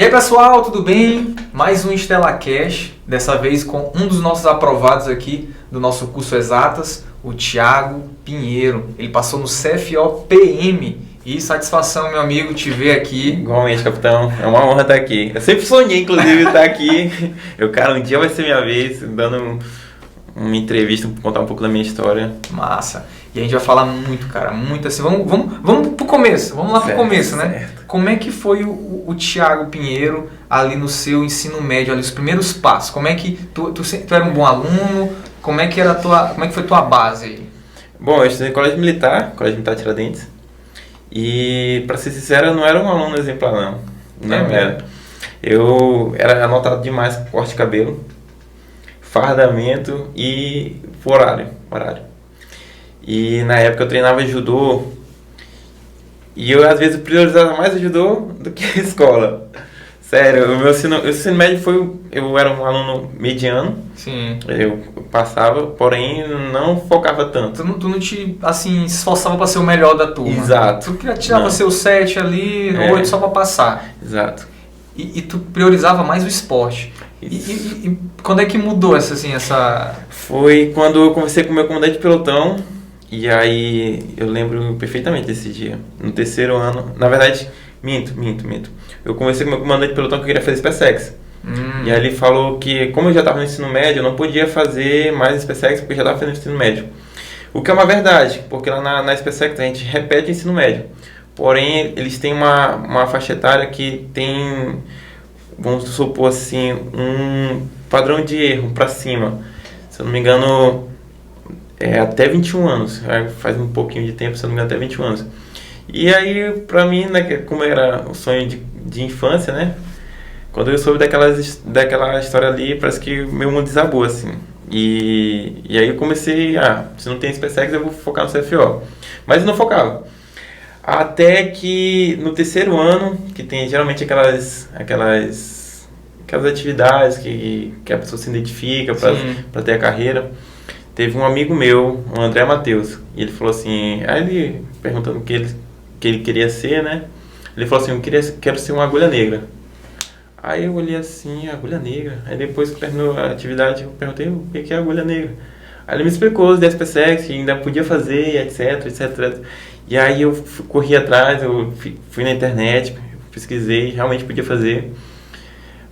E aí pessoal, tudo bem? Mais um Stella Cash, dessa vez com um dos nossos aprovados aqui do nosso curso Exatas, o Thiago Pinheiro. Ele passou no CFO-PM e satisfação, meu amigo, te ver aqui. Igualmente, capitão. É uma honra estar aqui. Eu sempre sonhei, inclusive, estar aqui. Cara, um dia vai ser minha vez, dando uma entrevista, contar um pouco da minha história. Massa. E a gente vai falar muito, cara, muito assim. Vamos pro começo, vamos lá pro começo, né? Certo. Como é que foi o Thiago Pinheiro ali no seu ensino médio, ali os primeiros passos? Como é que tu era um bom aluno? Como é que foi tua base aí? Bom, eu estudei em Colégio Militar Tiradentes. E, pra ser sincero, eu não era um aluno exemplar, não. Não era. Eu era anotado demais com corte de cabelo, fardamento e horário. E na época eu treinava judô e eu às vezes priorizava mais o judô do que a escola. Sério, o meu ensino médio eu era um aluno mediano. Sim. Eu passava, porém não focava tanto. Tu não te, assim, se esforçava pra ser o melhor da turma. Exato. Tu queria tirar seu 7 ali, 8 só pra passar. Exato. E tu priorizava mais o esporte. E quando é que mudou essa... Foi quando eu conversei com o meu comandante de pelotão. E aí eu lembro perfeitamente desse dia. No terceiro ano, na verdade, minto. Eu conversei com o meu comandante de pelotão que eu queria fazer SpaceX. E aí ele falou que, como eu já estava no ensino médio, eu não podia fazer mais SpaceX porque eu já estava fazendo ensino médio. O que é uma verdade, porque lá na SpaceX a gente repete o ensino médio. Porém, eles têm uma faixa etária que tem, vamos supor assim, um padrão de erro para cima. Se eu não me engano, até 21 anos. Faz um pouquinho de tempo, se eu não me engano, até 21 anos. E aí, pra mim, como era o sonho de infância, né? Quando eu soube daquela história ali, parece que o meu mundo desabou, assim. E aí eu comecei, se não tem SpaceX, eu vou focar no CFO. Mas eu não focava. Até que no terceiro ano, que tem geralmente aquelas atividades que a pessoa se identifica para ter a carreira, teve um amigo meu, o André Matheus, e ele falou assim, aí ele perguntando o que ele queria ser, né? Ele falou assim, quero ser uma agulha negra. Aí eu olhei assim, agulha negra. Aí depois que terminou a atividade, eu perguntei o que é agulha negra. Aí ele me explicou os 10 SpaceX, que ainda podia fazer, etc. E aí eu corri atrás, eu fui na internet, pesquisei, realmente podia fazer.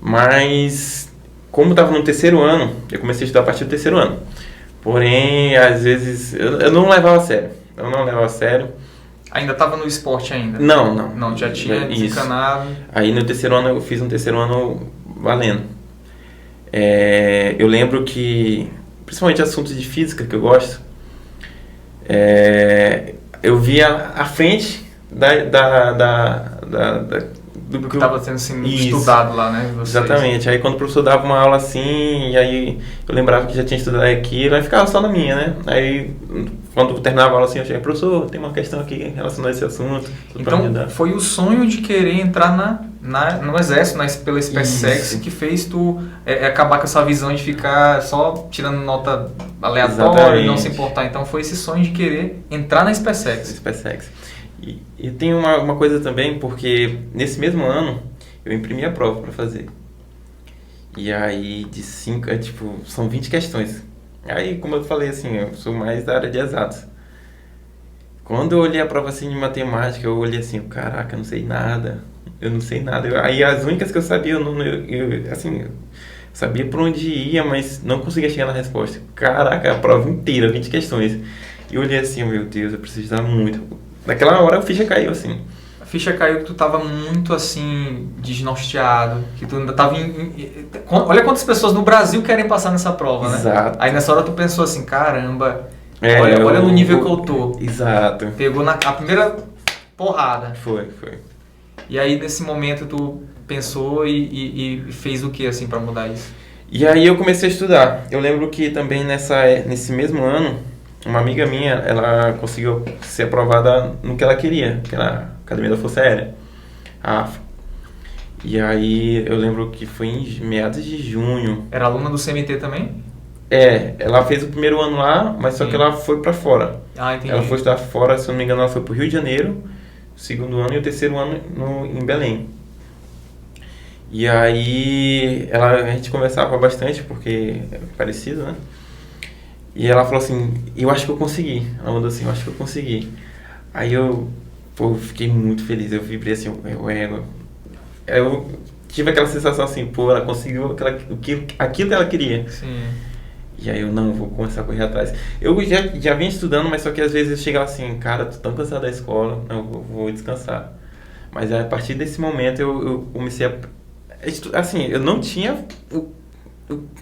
Mas, como estava no terceiro ano, eu comecei a estudar a partir do terceiro ano. Porém, às vezes, eu não levava a sério. Ainda estava no esporte ainda? Não, já tinha desencanado. Aí no terceiro ano, eu fiz um terceiro ano valendo. Eu lembro que, principalmente assuntos de física que eu gosto, eu via à frente do que estava sendo estudado lá, né? Exatamente. Aí quando o professor dava uma aula assim, e aí eu lembrava que já tinha estudado aquilo, aí ficava só na minha, né? Aí quando terminava a aula assim, eu cheguei, professor, tem uma questão aqui relacionada a esse assunto. Então foi o sonho de querer entrar no exército, pela SpaceX, que fez tu acabar com essa visão de ficar só tirando nota aleatória e não se importar. Então foi esse sonho de querer entrar na SpaceX. E tem uma coisa também, porque nesse mesmo ano eu imprimi a prova para fazer. E aí de 5, são 20 questões. Aí, como eu falei assim, eu sou mais da área de exatas. Quando eu olhei a prova assim de matemática, eu olhei assim, caraca, eu não sei nada. Aí as únicas que eu sabia, eu sabia por onde ia, mas não conseguia chegar na resposta. Caraca, a prova inteira, 20 questões. E eu olhei assim, meu Deus, eu preciso estudar muito. Naquela hora a ficha caiu, assim. A ficha caiu que tu tava muito, assim, desnorteado, que tu ainda tava Olha quantas pessoas no Brasil querem passar nessa prova, né? Exato. Aí nessa hora tu pensou assim, caramba, olha no nível que eu tô. Exato. Pegou a primeira porrada. Foi. E aí nesse momento tu pensou e fez o que, assim, pra mudar isso? E aí eu comecei a estudar. Eu lembro que também nesse mesmo ano, uma amiga minha, ela conseguiu ser aprovada no que ela queria, que era a Academia da Força Aérea, a AFA. E aí eu lembro que foi em meados de junho. Era aluna do CMT também? Ela fez o primeiro ano lá, mas só que ela foi pra fora. Entendi. Ela foi estudar fora, se eu não me engano, ela foi pro Rio de Janeiro, o segundo ano, e o terceiro ano em Belém. E aí a gente conversava bastante, porque é parecido, né? E ela falou assim, eu acho que eu consegui. Ela mandou assim, eu acho que eu consegui. Aí pô, fiquei muito feliz, eu vibrei assim, eu tive aquela sensação assim, pô, ela conseguiu aquilo que ela queria. Sim. E aí eu não vou começar a correr atrás. Eu já vinha estudando, mas só que às vezes eu chegava assim, cara, tô tão cansado da escola, não, vou descansar. Mas a partir desse momento eu comecei assim, eu não tinha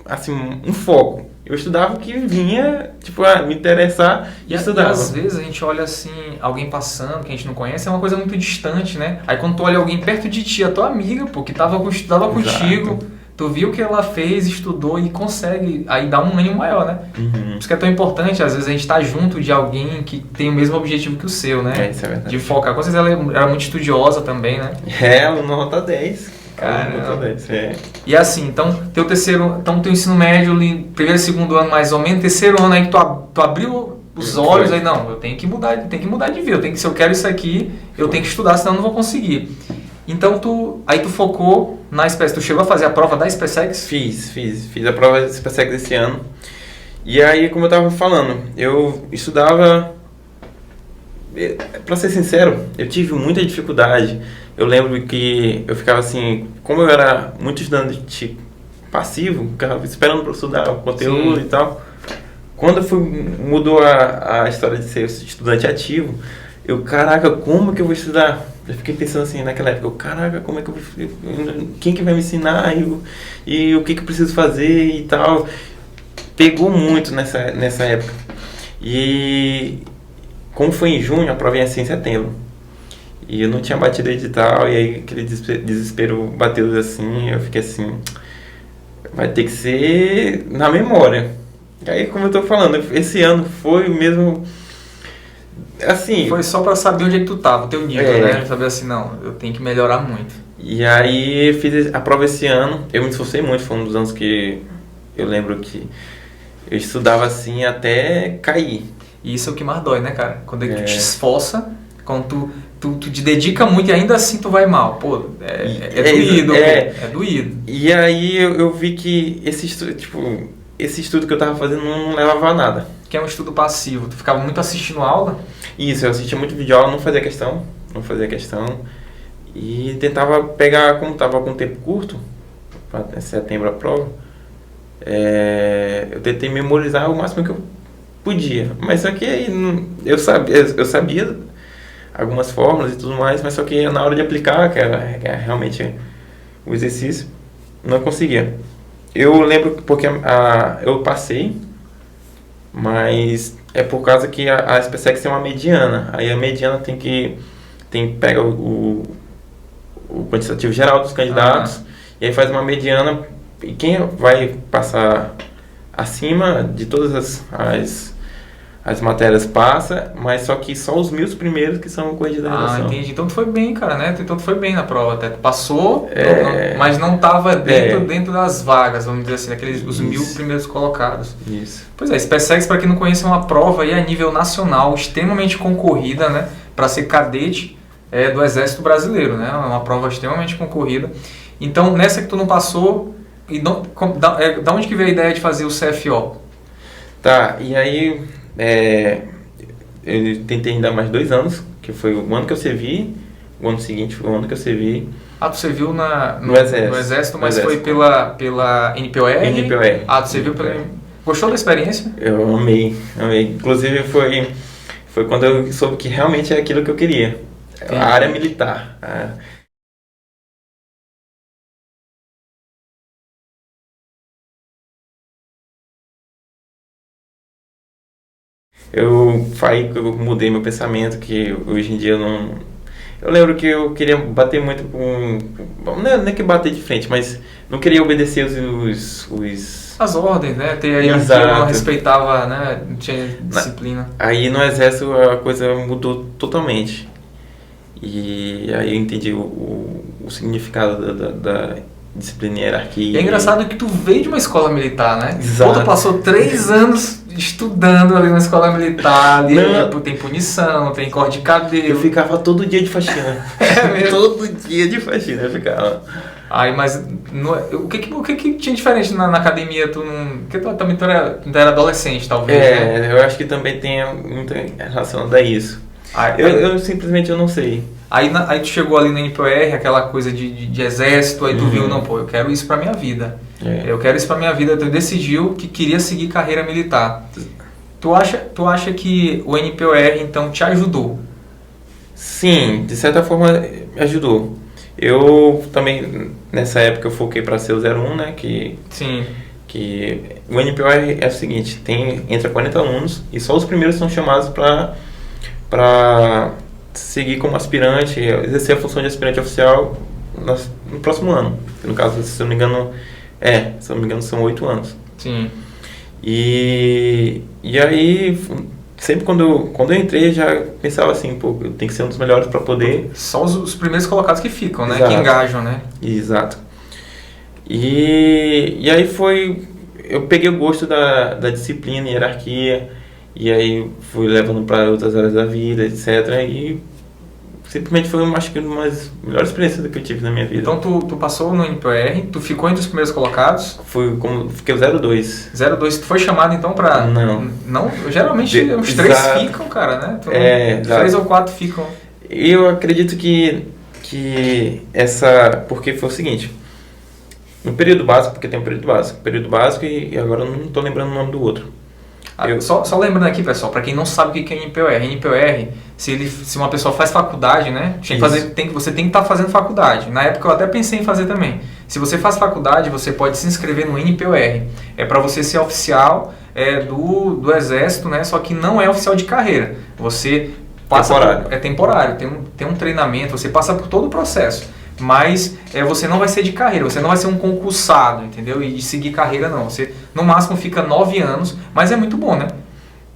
assim, um foco. Eu estudava o que vinha, tipo, me interessar e estudava. E às vezes a gente olha assim, alguém passando, que a gente não conhece, é uma coisa muito distante, né? Aí quando tu olha alguém perto de ti, a tua amiga, pô, que estudava contigo, tu viu o que ela fez, estudou e consegue, aí dá um ânimo maior, né? Por isso que é tão importante, às vezes, a gente estar junto de alguém que tem o mesmo objetivo que o seu, né? Isso é verdade. De focar. Com certeza ela era muito estudiosa também, né? Ela nota 10. Caramba. E assim, então teu ensino médio ali, primeiro e segundo ano mais ou menos, terceiro ano aí que tu abriu os olhos, aí não, eu tenho que mudar de vida, se eu quero isso aqui, eu tenho que estudar, senão eu não vou conseguir. Então tu focou na SpaceX, tu chegou a fazer a prova da SpaceX? Fiz a prova da SpaceX esse ano. E aí, como eu tava falando, eu estudava, pra ser sincero, eu tive muita dificuldade. Eu lembro que eu ficava assim, como eu era muito estudante passivo, ficava esperando para estudar o conteúdo. Sim. E tal. Quando mudou a história de ser estudante ativo, caraca, como que eu vou estudar? Eu fiquei pensando assim naquela época, caraca, como é que eu vou, quem que vai me ensinar e o que eu preciso fazer e tal. Pegou muito nessa época. E como foi em junho, a prova ia ser em setembro. E eu não tinha batido edital, e aí aquele desespero bateu assim, eu fiquei assim, vai ter que ser na memória. E aí, como eu tô falando, esse ano foi mesmo, assim... Foi só pra saber onde é que tu tava, o teu nível, né? Saber assim, não, eu tenho que melhorar muito. E aí, fiz a prova esse ano, eu me esforcei muito, foi um dos anos que eu lembro que eu estudava assim até cair. E isso é o que mais dói, né, cara? Quando tu te esforça, quando tu te dedica muito e ainda assim tu vai mal. Pô, doído. É doído. E aí eu vi que esse estudo que eu tava fazendo não levava a nada. Que é um estudo passivo. Tu ficava muito assistindo aula? Isso, eu assistia muito vídeo aula, não fazia questão. E tentava pegar, como tava com tempo curto, para setembro a prova, eu tentei memorizar o máximo que eu podia. Mas só que aí eu sabia algumas fórmulas e tudo mais, mas só que na hora de aplicar, que era realmente o exercício, não conseguia. Eu lembro porque eu passei, mas é por causa que a SpaceX tem uma mediana. Aí a mediana pega o quantitativo geral dos candidatos, e aí faz uma mediana, e quem vai passar acima de todas as matérias passa, mas só que só os 1.000 primeiros que são corrigidos da redação. Entendi. Então tu foi bem, cara, né? Então tu foi bem na prova até. Tu passou, mas não estava dentro das vagas, vamos dizer assim, os 1.000 primeiros colocados. Isso. Pois é, SpaceX, para quem não conhece, é uma prova aí a nível nacional, extremamente concorrida, né? Para ser cadete do Exército Brasileiro, né? É uma prova extremamente concorrida. Então, nessa que tu não passou, da onde que veio a ideia de fazer o CFO? Tá, e aí... eu tentei ainda mais 2 anos, que foi o ano que eu servi, o ano seguinte foi o ano que eu servi. Tu serviu no Exército, mas foi pela NPOR? NPOR. Tu serviu pela... Gostou da experiência? Eu amei. Inclusive foi quando eu soube que realmente é aquilo que eu queria. Entendi. A área militar. Eu mudei meu pensamento, que hoje em dia eu não... Eu lembro que eu queria bater muito com... Não é que bater de frente, mas não queria obedecer as ordens, né? Eu não respeitava, né? Não tinha disciplina. Aí no Exército a coisa mudou totalmente. E aí eu entendi o significado da disciplina e hierarquia. E é engraçado que tu veio de uma escola militar, né? Exato. Tu passou 3 anos estudando ali na escola militar, ali tem punição, tem corte de cabelo. Eu ficava todo dia de faxina. É mesmo? Todo dia de faxina eu ficava. Mas o que tinha diferente na academia? Porque também tu era adolescente, talvez, né? Eu acho que também tem muito relacionado a isso. Eu simplesmente eu não sei. Aí tu chegou ali na NPR, aquela coisa de exército, aí tu viu, não, pô, eu quero isso pra minha vida. Eu quero isso pra minha vida, tu decidiu que queria seguir carreira militar. Tu acha que o NPOR, então, te ajudou? Sim, de certa forma me ajudou. Eu também, nessa época, eu foquei para ser o 01, né? Sim. Que o NPOR é o seguinte, entra 40 alunos e só os primeiros são chamados para seguir como aspirante, exercer a função de aspirante oficial no próximo ano. No caso, se eu não me engano, são 8 anos. Sim. E aí, sempre quando eu entrei, já pensava assim, pô, eu tenho que ser um dos melhores para poder... Só os primeiros colocados que ficam, né? Exato. Que engajam, né? Exato. E aí eu peguei o gosto da disciplina, hierarquia, e aí fui levando para outras áreas da vida, etc. E simplesmente foi, acho que, uma das melhores experiências que eu tive na minha vida. Então tu passou no NPR, tu ficou entre os primeiros colocados? Fiquei o 02. 02, tu foi chamado então pra... Não. Não? Geralmente uns 3 ficam, cara, né? 3 ou 4 ficam. E eu acredito que porque foi o seguinte, no período básico, porque tem um período básico e agora eu não estou lembrando o nome do outro. Só lembrando aqui, pessoal, para quem não sabe o que é NPOR. NPOR, se uma pessoa faz faculdade, né? Você tem que estar fazendo faculdade. Na época eu até pensei em fazer também. Se você faz faculdade, você pode se inscrever no NPOR. É para você ser oficial do Exército, né? Só que não é oficial de carreira. Você passa é temporário, tem um treinamento, você passa por todo o processo. Mas você não vai ser de carreira, você não vai ser um concursado, entendeu? E seguir carreira não, você no máximo fica 9 anos, mas é muito bom, né?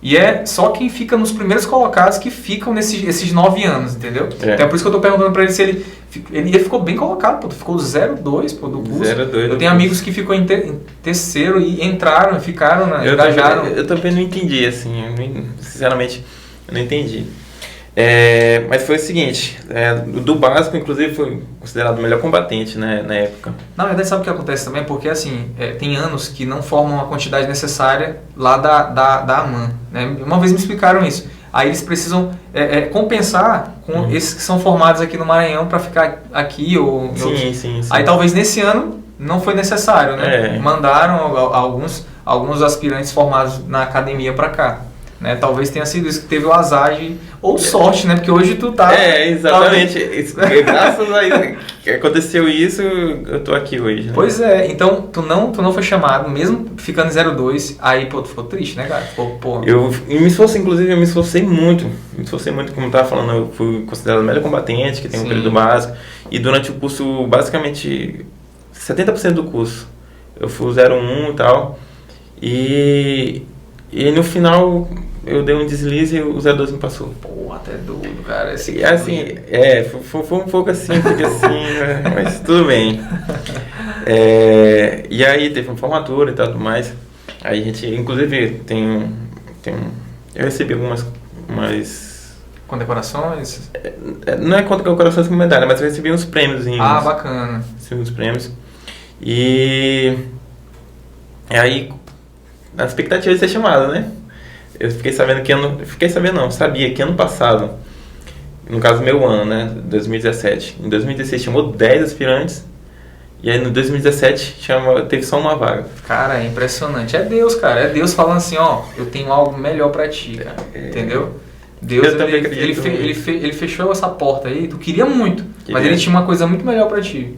E é só quem fica nos primeiros colocados que ficam esses 9 anos, entendeu? Então é por isso que eu tô perguntando pra ele se ele ficou bem colocado, pô, tu ficou 02, pô, do curso. 02 eu tenho amigos que ficou em terceiro e entraram, ficaram, engajaram. Eu também não entendi, assim, sinceramente, eu não entendi. Mas foi o seguinte, do básico, inclusive, foi considerado o melhor combatente, né, na época. Na verdade, sabe o que acontece também? Porque, assim, tem anos que não formam a quantidade necessária lá da AMAN, né? Uma vez me explicaram isso. Aí eles precisam compensar com esses que são formados aqui no Maranhão para ficar aqui ou... Sim. Aí talvez nesse ano não foi necessário, né? Mandaram alguns aspirantes formados na academia para cá. Né? Talvez tenha sido isso que teve o azar ou sorte, né? Porque hoje tu tá... exatamente. Graças a isso que aconteceu isso, eu tô aqui hoje. Né? Pois é. Então, tu não foi chamado, mesmo ficando em 02, aí, pô, tu ficou triste, né, cara? Eu me esforcei muito. Como eu tava falando, eu fui considerado o melhor combatente, que tem um período básico. E durante o curso, basicamente, 70% do curso, eu fui o 01 e tal. E no final... eu dei um deslize e o 02 me passou. Pô, até doido, cara. E assim, foi um pouco assim, porque assim, mas tudo bem. E aí teve uma formatura e tal, tudo mais. Aí a gente, inclusive, eu recebi algumas condecorações? Não é condecorações com medalha, mas eu recebi uns prêmios. Ah, bacana. Recebi uns prêmios. E aí, na expectativa de ser chamado, né? Eu sabia que ano passado, no caso meu ano, né, 2017, em 2016 chamou 10 aspirantes, e aí no 2017 teve só uma vaga. Cara, é impressionante. É Deus, cara, é Deus falando assim, ó, eu tenho algo melhor pra ti, cara, entendeu? Deus, ele fechou essa porta aí, tu queria muito, mas ele tinha uma coisa muito melhor pra ti.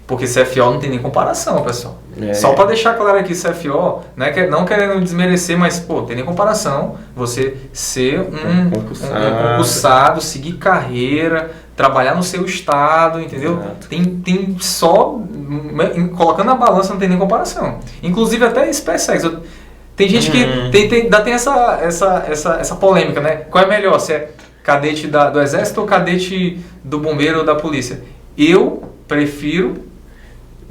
Porque CFO não tem nem comparação, pessoal. Só para deixar claro aqui, CFO, não querendo desmerecer, mas, pô, tem nem comparação você ser um concursado, seguir carreira, trabalhar no seu estado, entendeu? Exato. Tem só, colocando na balança, não tem nem comparação. Inclusive até SpaceX. Tem gente que ainda tem essa polêmica, né? Qual é melhor, se é cadete do Exército ou cadete do Bombeiro ou da Polícia? Eu prefiro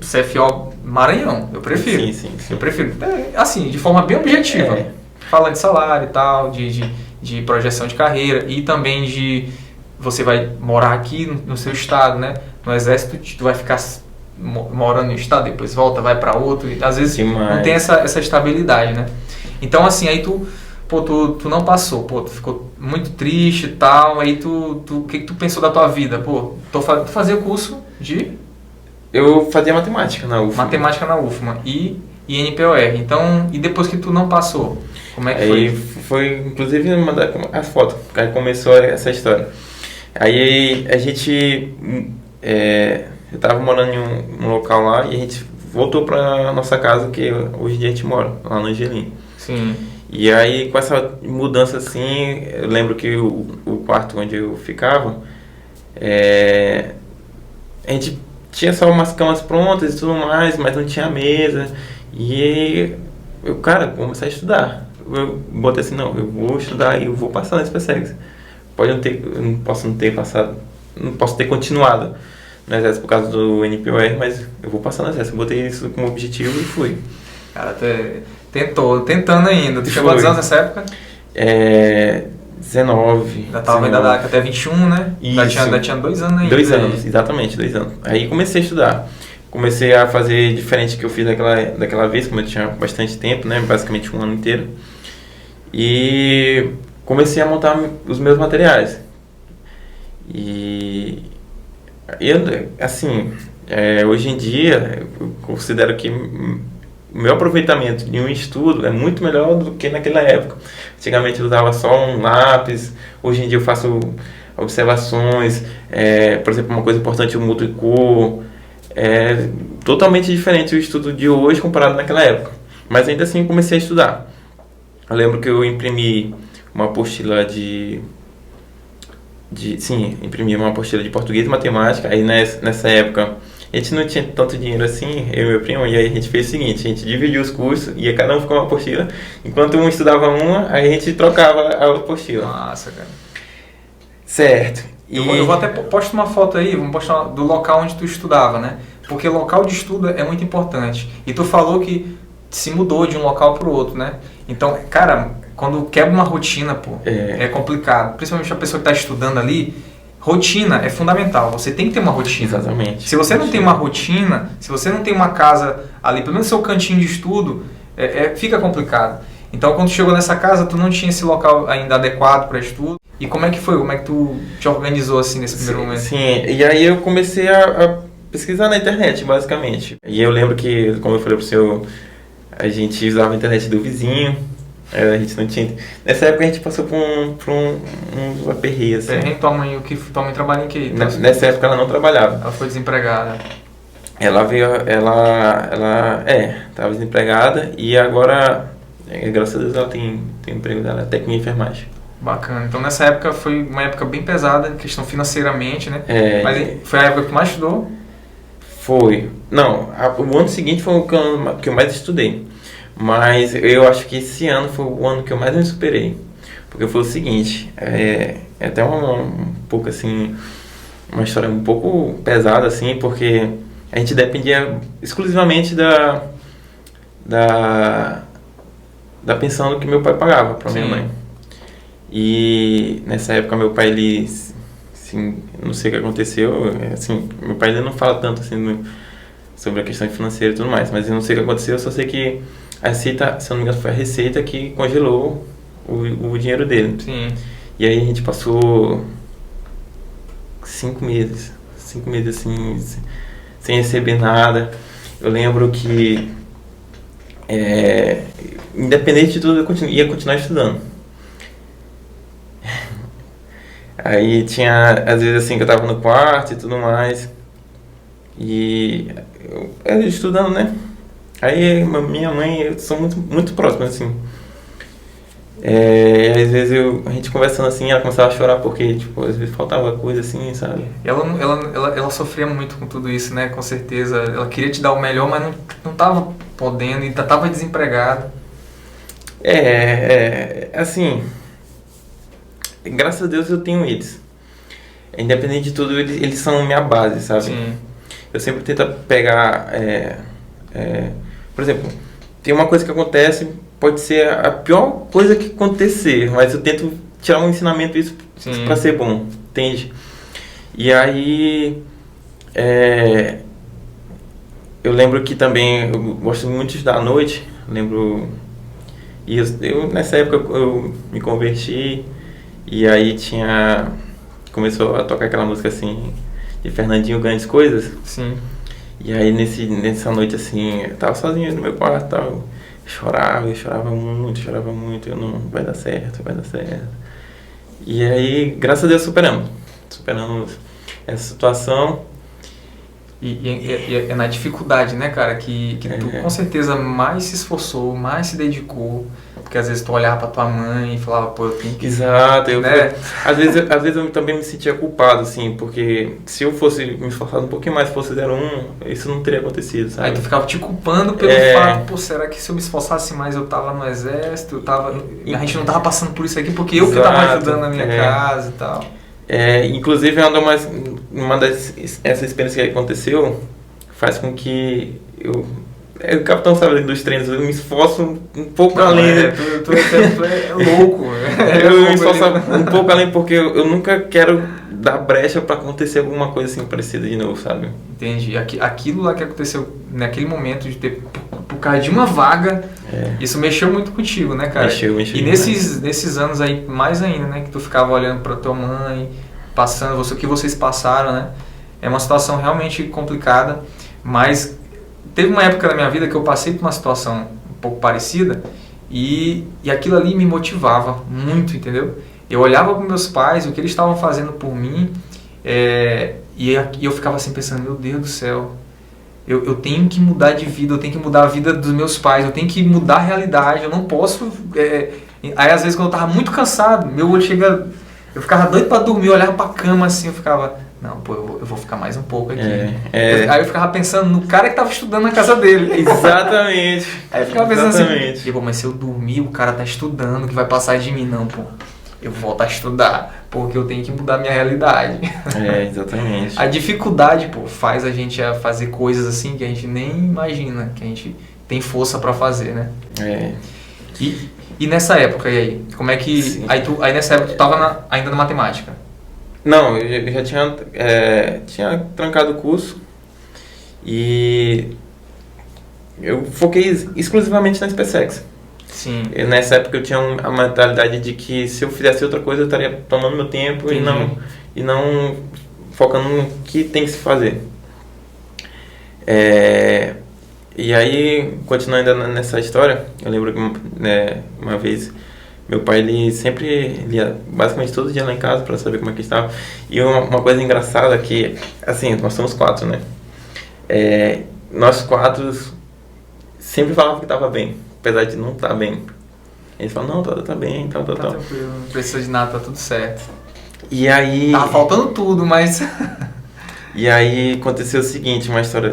CFO Maranhão, eu prefiro. Sim. Eu prefiro. Assim, de forma bem objetiva. Falando de salário e tal, de projeção de carreira e também de... Você vai morar aqui no seu estado, né? No Exército, tu vai ficar mora no estado, depois volta, vai para outro, e às vezes Demais. não tem essa estabilidade, né? Então, assim, aí tu não passou, tu ficou muito triste e tal, aí o que tu pensou da tua vida? Pô, tu fazia curso de Eu fazia matemática na UFMA. matemática na UFMA e NPOR, então, e depois que tu não passou, como é que Aí foi? foi, inclusive, mandar as fotos, aí começou essa história. Aí a gente, eu tava morando em um local lá e a gente voltou pra nossa casa, que hoje em dia a gente mora, lá no Angelim. Sim, E aí, com essa mudança assim, eu lembro que o quarto onde eu ficava, a gente tinha só umas camas prontas e tudo mais, mas não tinha mesa. E eu, cara, vou começar a estudar. Eu botei assim, não, eu vou estudar e eu vou passar na SpaceX. Pode não ter, eu não posso não ter passado, não posso ter continuado no exército por causa do NPOR, mas eu vou passar no exército. Eu botei isso como objetivo e fui. cara, tentando ainda. Tu tinha quantos anos nessa época? 19. Já tava ainda até 21, né? Isso. Ainda tinha 2 anos ainda. 2 anos, exatamente, 2 anos. Aí comecei a estudar. Comecei a fazer diferente do que eu fiz daquela vez, como eu tinha bastante tempo, né? Basicamente um ano inteiro. E comecei a montar os meus materiais. E eu, assim, hoje em dia, eu considero que o meu aproveitamento de um estudo é muito melhor do que naquela época. Antigamente eu usava só um lápis, hoje em dia eu faço observações, por exemplo, uma coisa importante, o multicor. É totalmente diferente o estudo de hoje comparado naquela época. Mas ainda assim comecei a estudar. Eu lembro que eu imprimi uma apostila imprimi uma apostila de português e matemática. Aí nessa época a gente não tinha tanto dinheiro assim, eu e meu primo, e aí a gente fez o seguinte, a gente dividiu os cursos e cada um ficou uma apostila. Enquanto um estudava uma, aí a gente trocava a apostila. Nossa, cara. Certo. Eu vou até postar uma foto aí, vamos postar do local onde tu estudava, né? Porque local de estudo é muito importante. E tu falou que se mudou de um local para o outro, né? Então, cara, quando quebra uma rotina, pô, é complicado. Principalmente a pessoa que está estudando ali, rotina é fundamental. Você tem que ter uma rotina. Exatamente. Se você não tem uma rotina, se você não tem uma casa ali, pelo menos seu cantinho de estudo, fica complicado. Então, quando chegou nessa casa, tu não tinha esse local ainda adequado para estudo. E como é que foi? Como é que tu te organizou assim nesse primeiro momento? Sim, e aí eu comecei a pesquisar na internet, basicamente. E eu lembro que, como eu falei pro senhor, a gente usava a internet do vizinho, a gente não tinha... Nessa época a gente passou por um aperreio, assim. Tua mãe trabalha em que? Nessa época ela não trabalhava. Ela foi desempregada. Ela estava desempregada e agora, graças a Deus, ela tem emprego dela, técnica em enfermagem. Bacana. Então nessa época foi uma época bem pesada, questão financeiramente, né? Mas foi a época que tu mais estudou? Foi. Não, o ano seguinte foi o que eu mais estudei. Mas eu acho que esse ano foi o ano que eu mais me superei. Porque foi o seguinte, é até um pouco assim, uma história um pouco pesada assim, porque a gente dependia exclusivamente da pensão que meu pai pagava para minha mãe. E nessa época meu pai, ele, assim, não sei o que aconteceu, assim, meu pai ele não fala tanto assim sobre a questão financeira e tudo mais, mas eu não sei o que aconteceu, eu só sei que a Receita, se eu não me engano, foi a Receita que congelou o dinheiro dele. Sim. E aí a gente passou 5 meses assim, sem receber nada. Eu lembro que, independente de tudo, eu ia continuar estudando. Aí tinha, às vezes assim, que eu tava no quarto e tudo mais. E eu estudando, né? Aí minha mãe, eu sou muito, muito próximo, assim. Às vezes a gente conversando assim, ela começava a chorar porque, tipo, às vezes faltava coisa assim, sabe? Ela sofria muito com tudo isso, né? Com certeza. Ela queria te dar o melhor, mas não tava podendo, ainda tava desempregada. Assim, graças a Deus eu tenho eles. Independente de tudo, eles são minha base, sabe? Sim. Eu sempre tento pegar, por exemplo, tem uma coisa que acontece, pode ser a pior coisa que acontecer, mas eu tento tirar um ensinamento disso pra ser bom, entende? E aí, eu lembro que também eu gosto muito de estudar à noite. Lembro. E nessa época eu me converti e aí começou a tocar aquela música assim de Fernandinho Grandes Coisas. Sim. E aí nessa noite assim, eu tava sozinho no meu quarto, tal, eu chorava muito, eu não vai dar certo, vai dar certo. E aí, graças a Deus superamos essa situação. E é na dificuldade, né, cara, que tu com certeza mais se esforçou, mais se dedicou. Porque às vezes tu olhava pra tua mãe e falava, pô, eu tenho que... Exato, né? Às vezes eu também me sentia culpado, assim, porque se eu fosse me esforçar um pouquinho mais, fosse 01, isso não teria acontecido, sabe? Aí tu ficava te culpando pelo fato, pô, será que se eu me esforçasse mais eu tava no exército, a gente não tava passando por isso aqui, porque eu que tava ajudando na minha casa e tal. Inclusive, essa experiência que aconteceu faz com que o capitão sabe dos treinos, eu me esforço um pouco além. Tu é louco. Eu me esforço um pouco além porque eu nunca quero dar brecha pra acontecer alguma coisa assim parecida de novo, sabe? Entendi. Aquilo lá que aconteceu naquele momento de ter, por causa de uma vaga, isso mexeu muito contigo, né, cara? Mexeu. E nesses anos aí, mais ainda, né, que tu ficava olhando pra tua mãe, passando, o que vocês passaram, né? É uma situação realmente complicada, mas teve uma época da minha vida que eu passei por uma situação um pouco parecida e aquilo ali me motivava muito, entendeu? Eu olhava para meus pais, o que eles estavam fazendo por mim, e eu ficava assim pensando, meu Deus do céu, eu tenho que mudar de vida, eu tenho que mudar a vida dos meus pais, eu tenho que mudar a realidade, eu não posso... Aí às vezes quando eu estava muito cansado, meu olho eu ficava doido para dormir, eu olhava para a cama assim, eu ficava... Não, pô, eu vou ficar mais um pouco aqui. Aí eu ficava pensando no cara que tava estudando na casa dele. Exatamente. Aí eu ficava pensando assim, mas se eu dormir, o cara tá estudando, que vai passar de mim. Não, pô, eu vou voltar a estudar, porque eu tenho que mudar minha realidade. Exatamente. A dificuldade, pô, faz a gente a fazer coisas assim que a gente nem imagina, que a gente tem força pra fazer, né? E nessa época, e aí? Como é que... Aí nessa época tu tava ainda na matemática? Não, eu já tinha trancado o curso e eu foquei exclusivamente na SpaceX. Sim. Nessa época eu tinha a mentalidade de que se eu fizesse outra coisa eu estaria tomando meu tempo e não focando no que tem que se fazer. E aí, continuando nessa história, eu lembro que uma vez... Meu pai, ele sempre lia basicamente todo dia lá em casa para saber como é que estava. E uma coisa engraçada que, assim, nós somos 4, né? Nós 4 sempre falavam que estava bem, apesar de não estar bem. Eles falavam, não, tá bem, tal. Tá tranquilo, não precisa de nada, tá tudo certo. E aí... Tava faltando tudo, mas... E aí aconteceu o seguinte, uma história...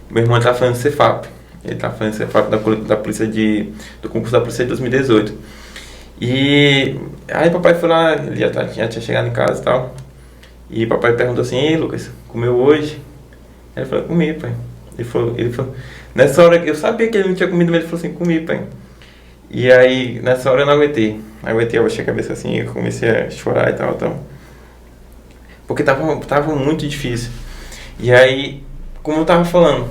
Meu irmão estava fazendo Cefap. Ele estava fazendo Cefap da polícia do concurso da polícia de 2018. E aí papai foi lá, ele já tinha chegado em casa e tal. E papai perguntou assim, ei Lucas, comeu hoje? Ele falou, comi, pai. Ele falou, nessa hora, eu sabia que ele não tinha comido, mas ele falou assim, comi, pai. E aí, nessa hora eu não aguentei. Eu baixei a cabeça assim, eu comecei a chorar e tal. Porque tava muito difícil. E aí, como eu tava falando,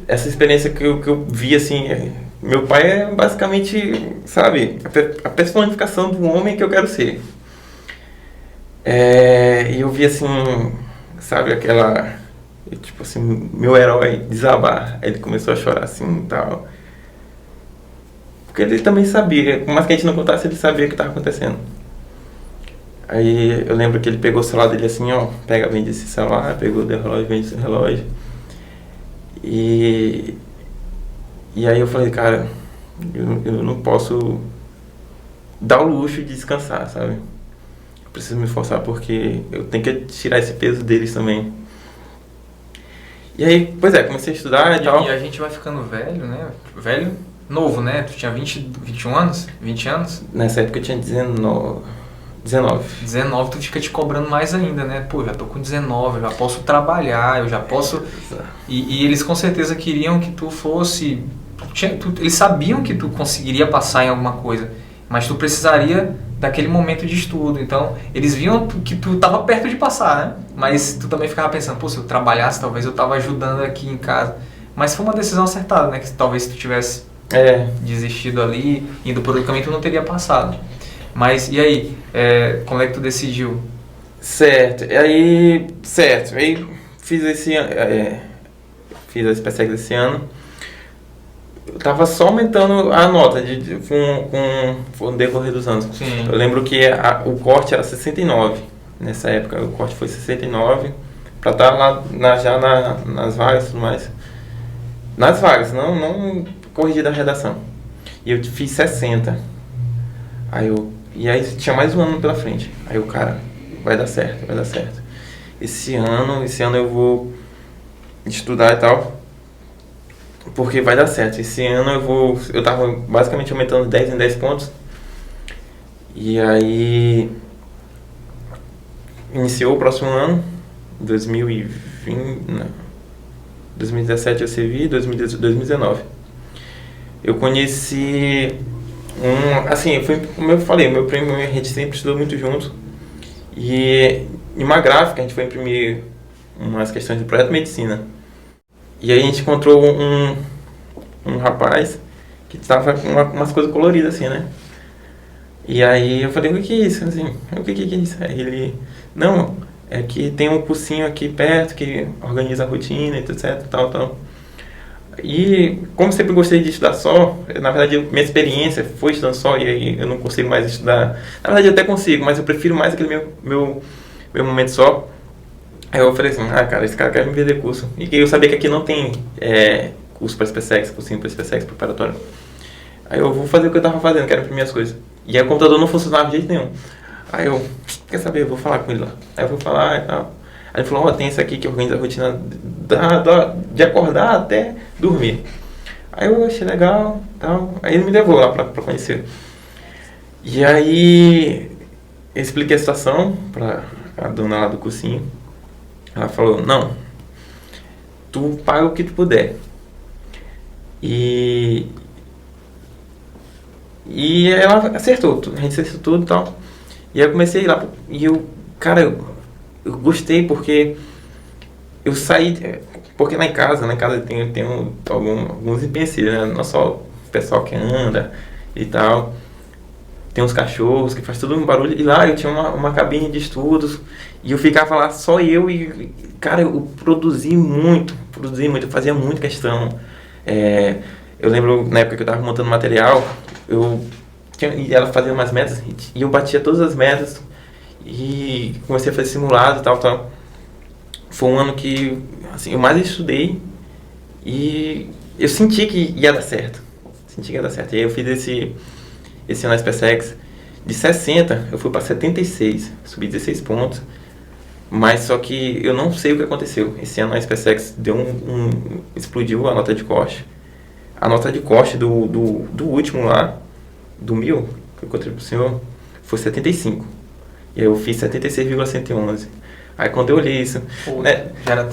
essa experiência que eu vi, assim, meu pai é basicamente, sabe, a personificação do homem que eu quero ser. E eu vi, assim, sabe, tipo assim, meu herói desabar. Ele começou a chorar, assim, e tal. Porque ele também sabia, por mais que a gente não contasse, ele sabia o que estava acontecendo. Aí eu lembro que ele pegou o celular dele assim, ó, vende esse celular, pegou o relógio, vende esse relógio. E aí eu falei, cara, eu não posso dar o luxo de descansar, sabe? Eu preciso me esforçar porque eu tenho que tirar esse peso deles também. E aí, comecei a estudar e tal. E a gente vai ficando velho, né? Velho, novo, né? Tu tinha 21 anos? 20 anos? Nessa época eu tinha 19. 19, tu fica te cobrando mais ainda, né? Pô, já tô com 19, eu já posso trabalhar, eu já posso... E eles com certeza queriam que tu fosse... Eles sabiam que tu conseguiria passar em alguma coisa, mas tu precisaria daquele momento de estudo. Então, eles viam que tu estava perto de passar, né? Mas tu também ficava pensando, pô, se eu trabalhasse, talvez eu estava ajudando aqui em casa. Mas foi uma decisão acertada, né? Que talvez se tu tivesse desistido ali, indo por outro caminho, tu não teria passado. Mas, e aí? Como é que tu decidiu? Certo. Aí fiz fiz a SpaceX esse ano. Eu tava só aumentando a nota com o decorrer dos anos. Sim. Eu lembro que o corte era 69 nessa época. O corte foi 69 para estar lá nas vagas e tudo mais. Nas vagas, não corrigi da redação. E eu fiz 60. E aí tinha mais um ano pela frente. Aí o cara, vai dar certo. Esse ano eu vou estudar e tal, porque vai dar certo. Esse ano eu tava basicamente aumentando 10 em 10 pontos. E aí iniciou o próximo ano, 2017 eu servi, 2019. Eu conheci como eu falei, meu primo e a gente sempre estudou muito junto. E em uma gráfica a gente foi imprimir umas questões de projeto de medicina. E aí a gente encontrou um rapaz que estava com umas coisas coloridas assim, né? E aí eu falei, o que é isso? Assim, o que é isso? Aí ele, não, é que tem um cursinho aqui perto que organiza a rotina, etc, tal. E como sempre gostei de estudar só, na verdade minha experiência foi estudando só, e aí eu não consigo mais estudar. Na verdade eu até consigo, mas eu prefiro mais aquele meu momento só. Aí eu falei assim, cara, esse cara quer me vender curso. E eu sabia que aqui não tem curso para SpaceX, cursinho para SpaceX preparatório. Aí eu vou fazer o que eu tava fazendo, que era imprimir as coisas. E aí o computador não funcionava de jeito nenhum. Aí eu, quer saber, eu vou falar com ele lá. Aí eu vou falar e tal. Aí ele falou, tem esse aqui que organiza a rotina de acordar até dormir. Aí eu achei legal, tal. Aí ele me levou lá pra conhecer. E aí eu expliquei a situação pra a dona lá do cursinho. Ela falou, não, tu paga o que tu puder. E ela acertou, a gente acertou tudo e tal. E aí eu comecei a ir lá. E eu eu gostei porque eu saí. Porque lá em casa tem alguns empecilhos, né? Não só o pessoal que anda e tal. Tem uns cachorros que faz todo um barulho. E lá eu tinha uma cabine de estudos. E eu ficava lá só eu e... Cara, eu produzi muito. Eu fazia muita questão. Eu lembro na época que eu tava montando material, e ela fazia umas metas e eu batia todas as metas. E comecei a fazer simulado e tal. Foi um ano que assim, eu mais estudei e eu senti que ia dar certo. E aí eu fiz esse ano na SpaceX. De 60 eu fui para 76, subi 16 pontos. Mas só que eu não sei o que aconteceu. Esse ano na SpaceX explodiu a nota de corte. A nota de corte do último lá, do 1000, que eu contei pro senhor, foi 75. E aí eu fiz 76,111. Aí quando eu olhei isso... Pô, né?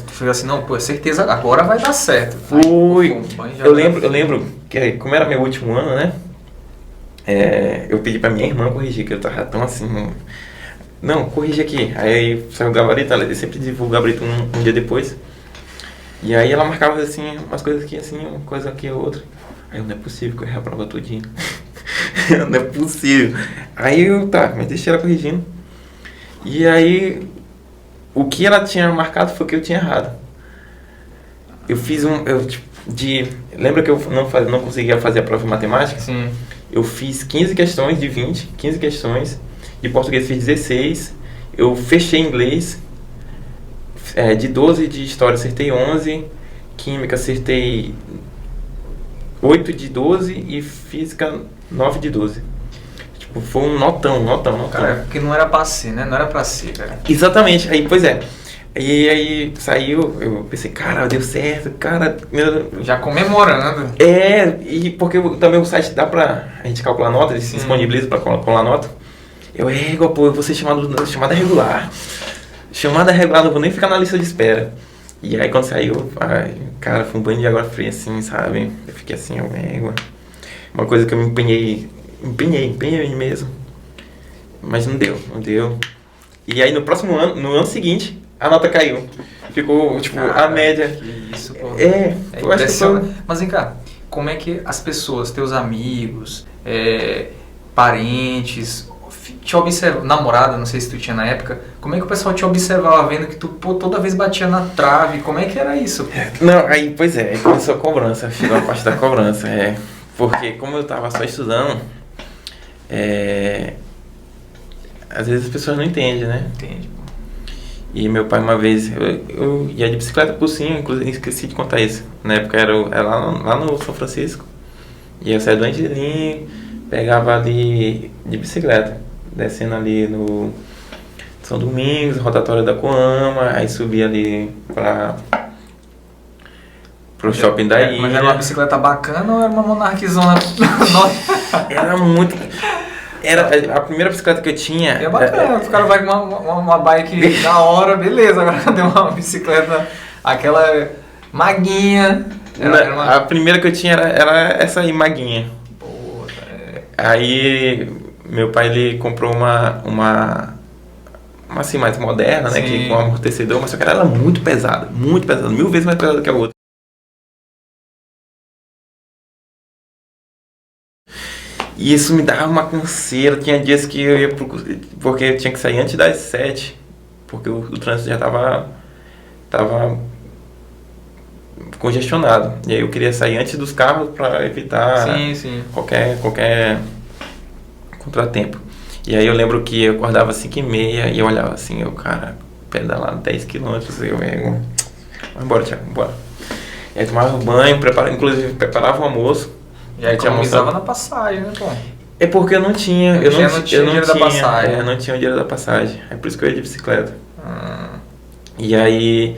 Tu foi assim, não, pô, certeza, agora vai dar certo. Fui. Eu lembro que como era meu último ano, né? Eu pedi pra minha irmã corrigir, que eu tava tão assim... Não, corrige aqui. Aí saiu o gabarito, ela sempre divulga o gabarito um dia depois. E aí ela marcava assim, umas coisas aqui, assim, uma coisa aqui, outra. Aí eu, não é possível que eu errei a prova todinha. Não é possível. Aí eu, mas deixei ela corrigindo. E aí, o que ela tinha marcado foi o que eu tinha errado. Eu fiz lembra que eu não conseguia fazer a prova de matemática? Sim. Eu fiz 15 questões de 20, 15 questões. De português fiz 16. Eu fechei inglês. De 12 de história acertei 11. Química acertei 8 de 12 e física 9 de 12. Tipo, foi um notão. Cara, porque não era pra ser, né? Não era pra ser, cara. Exatamente. Aí, pois é. E aí saiu, eu pensei, cara, deu certo, cara... Já comemorando. E porque também o site dá pra a gente calcular nota, eles disponibilizam pra calcular nota. Eu vou ser chamada regular. Chamada regular, não vou nem ficar na lista de espera. E aí quando saiu, cara, foi um banho de água fria, assim, sabe? Eu fiquei assim, uma coisa que eu me empenhei mesmo. Mas não deu, não deu. E aí no próximo ano, no ano seguinte, a nota caiu. Ficou, tipo, a média. Que isso, pô. Eu acho que foi... Mas vem cá, como é que as pessoas, teus amigos, parentes, te observam, namorada, não sei se tu tinha na época, como é que o pessoal te observava vendo que tu, pô, toda vez batia na trave? Como é que era isso? Não, aí, pois é, aí começou a cobrança, chegou a parte da cobrança, porque como eu tava só estudando, às vezes as pessoas não entendem, né? Entende. E meu pai uma vez, eu ia de bicicleta pro Sim, inclusive esqueci de contar isso. Na época era lá no São Francisco. E eu saía do Angelim, pegava ali de bicicleta, descendo ali no São Domingos, rotatória da Coama, aí subia ali pro shopping da ilha. Mas era uma bicicleta bacana ou era uma monarquizona? Era muito... Era a primeira bicicleta que eu tinha. É bacana, o cara vai com uma bike da hora, beleza. Agora tem uma bicicleta, aquela maguinha. A primeira que eu tinha era essa aí, maguinha. Pô, Aí meu pai ele comprou uma assim mais moderna, né? Que, com amortecedor, mas só que ela era muito pesada, 1000 vezes mais pesada que a outra. E isso me dava uma canseira. Tinha dias que eu ia porque eu tinha que sair antes das 7, porque o trânsito já tava congestionado. E aí eu queria sair antes dos carros para evitar qualquer contratempo. E aí eu lembro que eu acordava às 5h30 e eu olhava assim, eu, cara, pedalar 10 km, vamos embora, Thiago, bora. E aí tomava banho, inclusive preparava o almoço. E aí economizava na passagem, né, pô? É porque eu não tinha dinheiro da passagem. Eu não tinha o dinheiro da passagem. É por isso que eu ia de bicicleta. E aí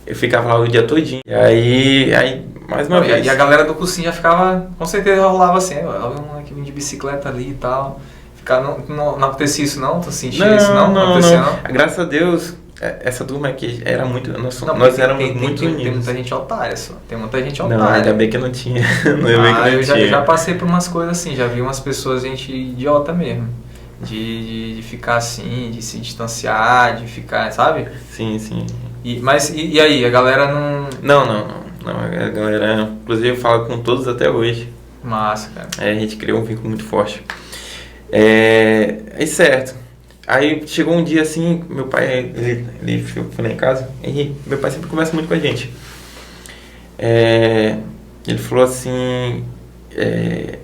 eu ficava lá o dia todinho. E aí mais uma vez. E a galera do cursinho já ficava, com certeza rolava assim, olha um aqui de bicicleta ali e tal. Não acontecia isso não? Tu sentia isso não? Não acontecia não? Graças a Deus, essa turma aqui era muito... Nós éramos muito unidos. Tem muita gente otária só. Tem muita gente otária. Não, ainda bem que não tinha. Eu já passei por umas coisas assim, já vi umas pessoas, gente idiota mesmo. De ficar assim, de se distanciar, de ficar, sabe? Sim. Mas aí, a galera não... Não, a galera, inclusive, eu falo com todos até hoje. Massa, cara. A gente criou um vínculo muito forte. É certo. Aí chegou um dia assim, meu pai, ele foi lá em casa, e meu pai sempre conversa muito com a gente. Ele falou assim, ele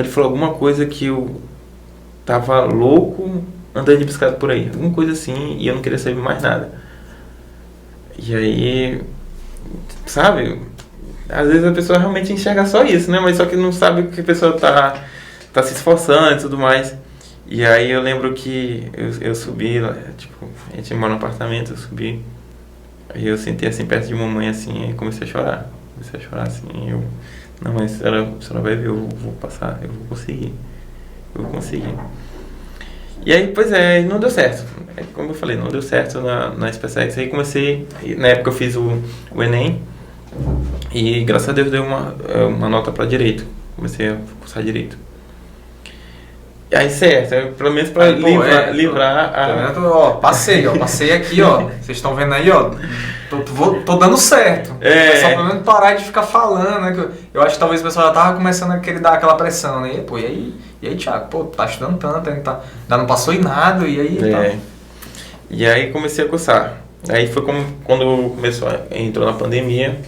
falou alguma coisa que eu tava louco andando de bicicleta por aí, alguma coisa assim, e eu não queria saber mais nada. E aí, sabe, às vezes a pessoa realmente enxerga só isso, né? Mas só que não sabe que a pessoa tá se esforçando e tudo mais. E aí eu lembro que eu subi, tipo, a gente mora no apartamento, eu subi, aí eu sentei assim perto de mamãe assim, e comecei a chorar assim, não, mas a senhora vai ver, eu vou passar, eu vou conseguir. E aí, pois não deu certo, como eu falei, não deu certo na SpaceX, aí comecei, na época eu fiz o Enem, e graças a Deus deu uma nota para direito, comecei a cursar direito. Aí certo, pelo menos para livrar a... Passei aqui, ó. Vocês estão vendo aí, ó. Tô dando certo. Só pelo menos parar de ficar falando, né? Eu acho que talvez o pessoal já tava começando a querer dar aquela pressão, né? Pô, e aí, Thiago, pô, tá estudando tanto, ainda não passou em nada, e aí... E aí comecei a cursar. Aí foi quando entrou na pandemia.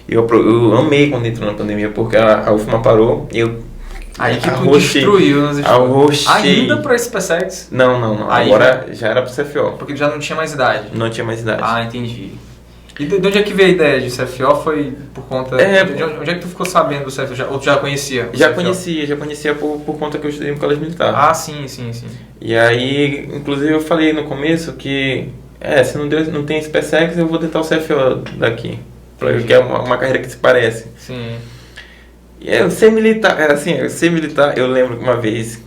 Eu amei quando entrou na pandemia, porque a UFMA parou e eu... Aí que tu destruiu nas escolas. Ainda pra SpaceX? Não. Agora já era pro CFO. Porque já não tinha mais idade. Não tinha mais idade. Ah, entendi. E de onde é que veio a ideia de CFO? Foi por conta... Onde é que tu ficou sabendo do CFO? Ou tu já conhecia? Já conhecia por conta que eu estudei no colégio militar. Ah, sim. E aí, inclusive eu falei no começo que... se não tem SpaceX, eu vou tentar o CFO daqui. Que é uma carreira que se parece. Sim. Ser militar, eu lembro que uma vez,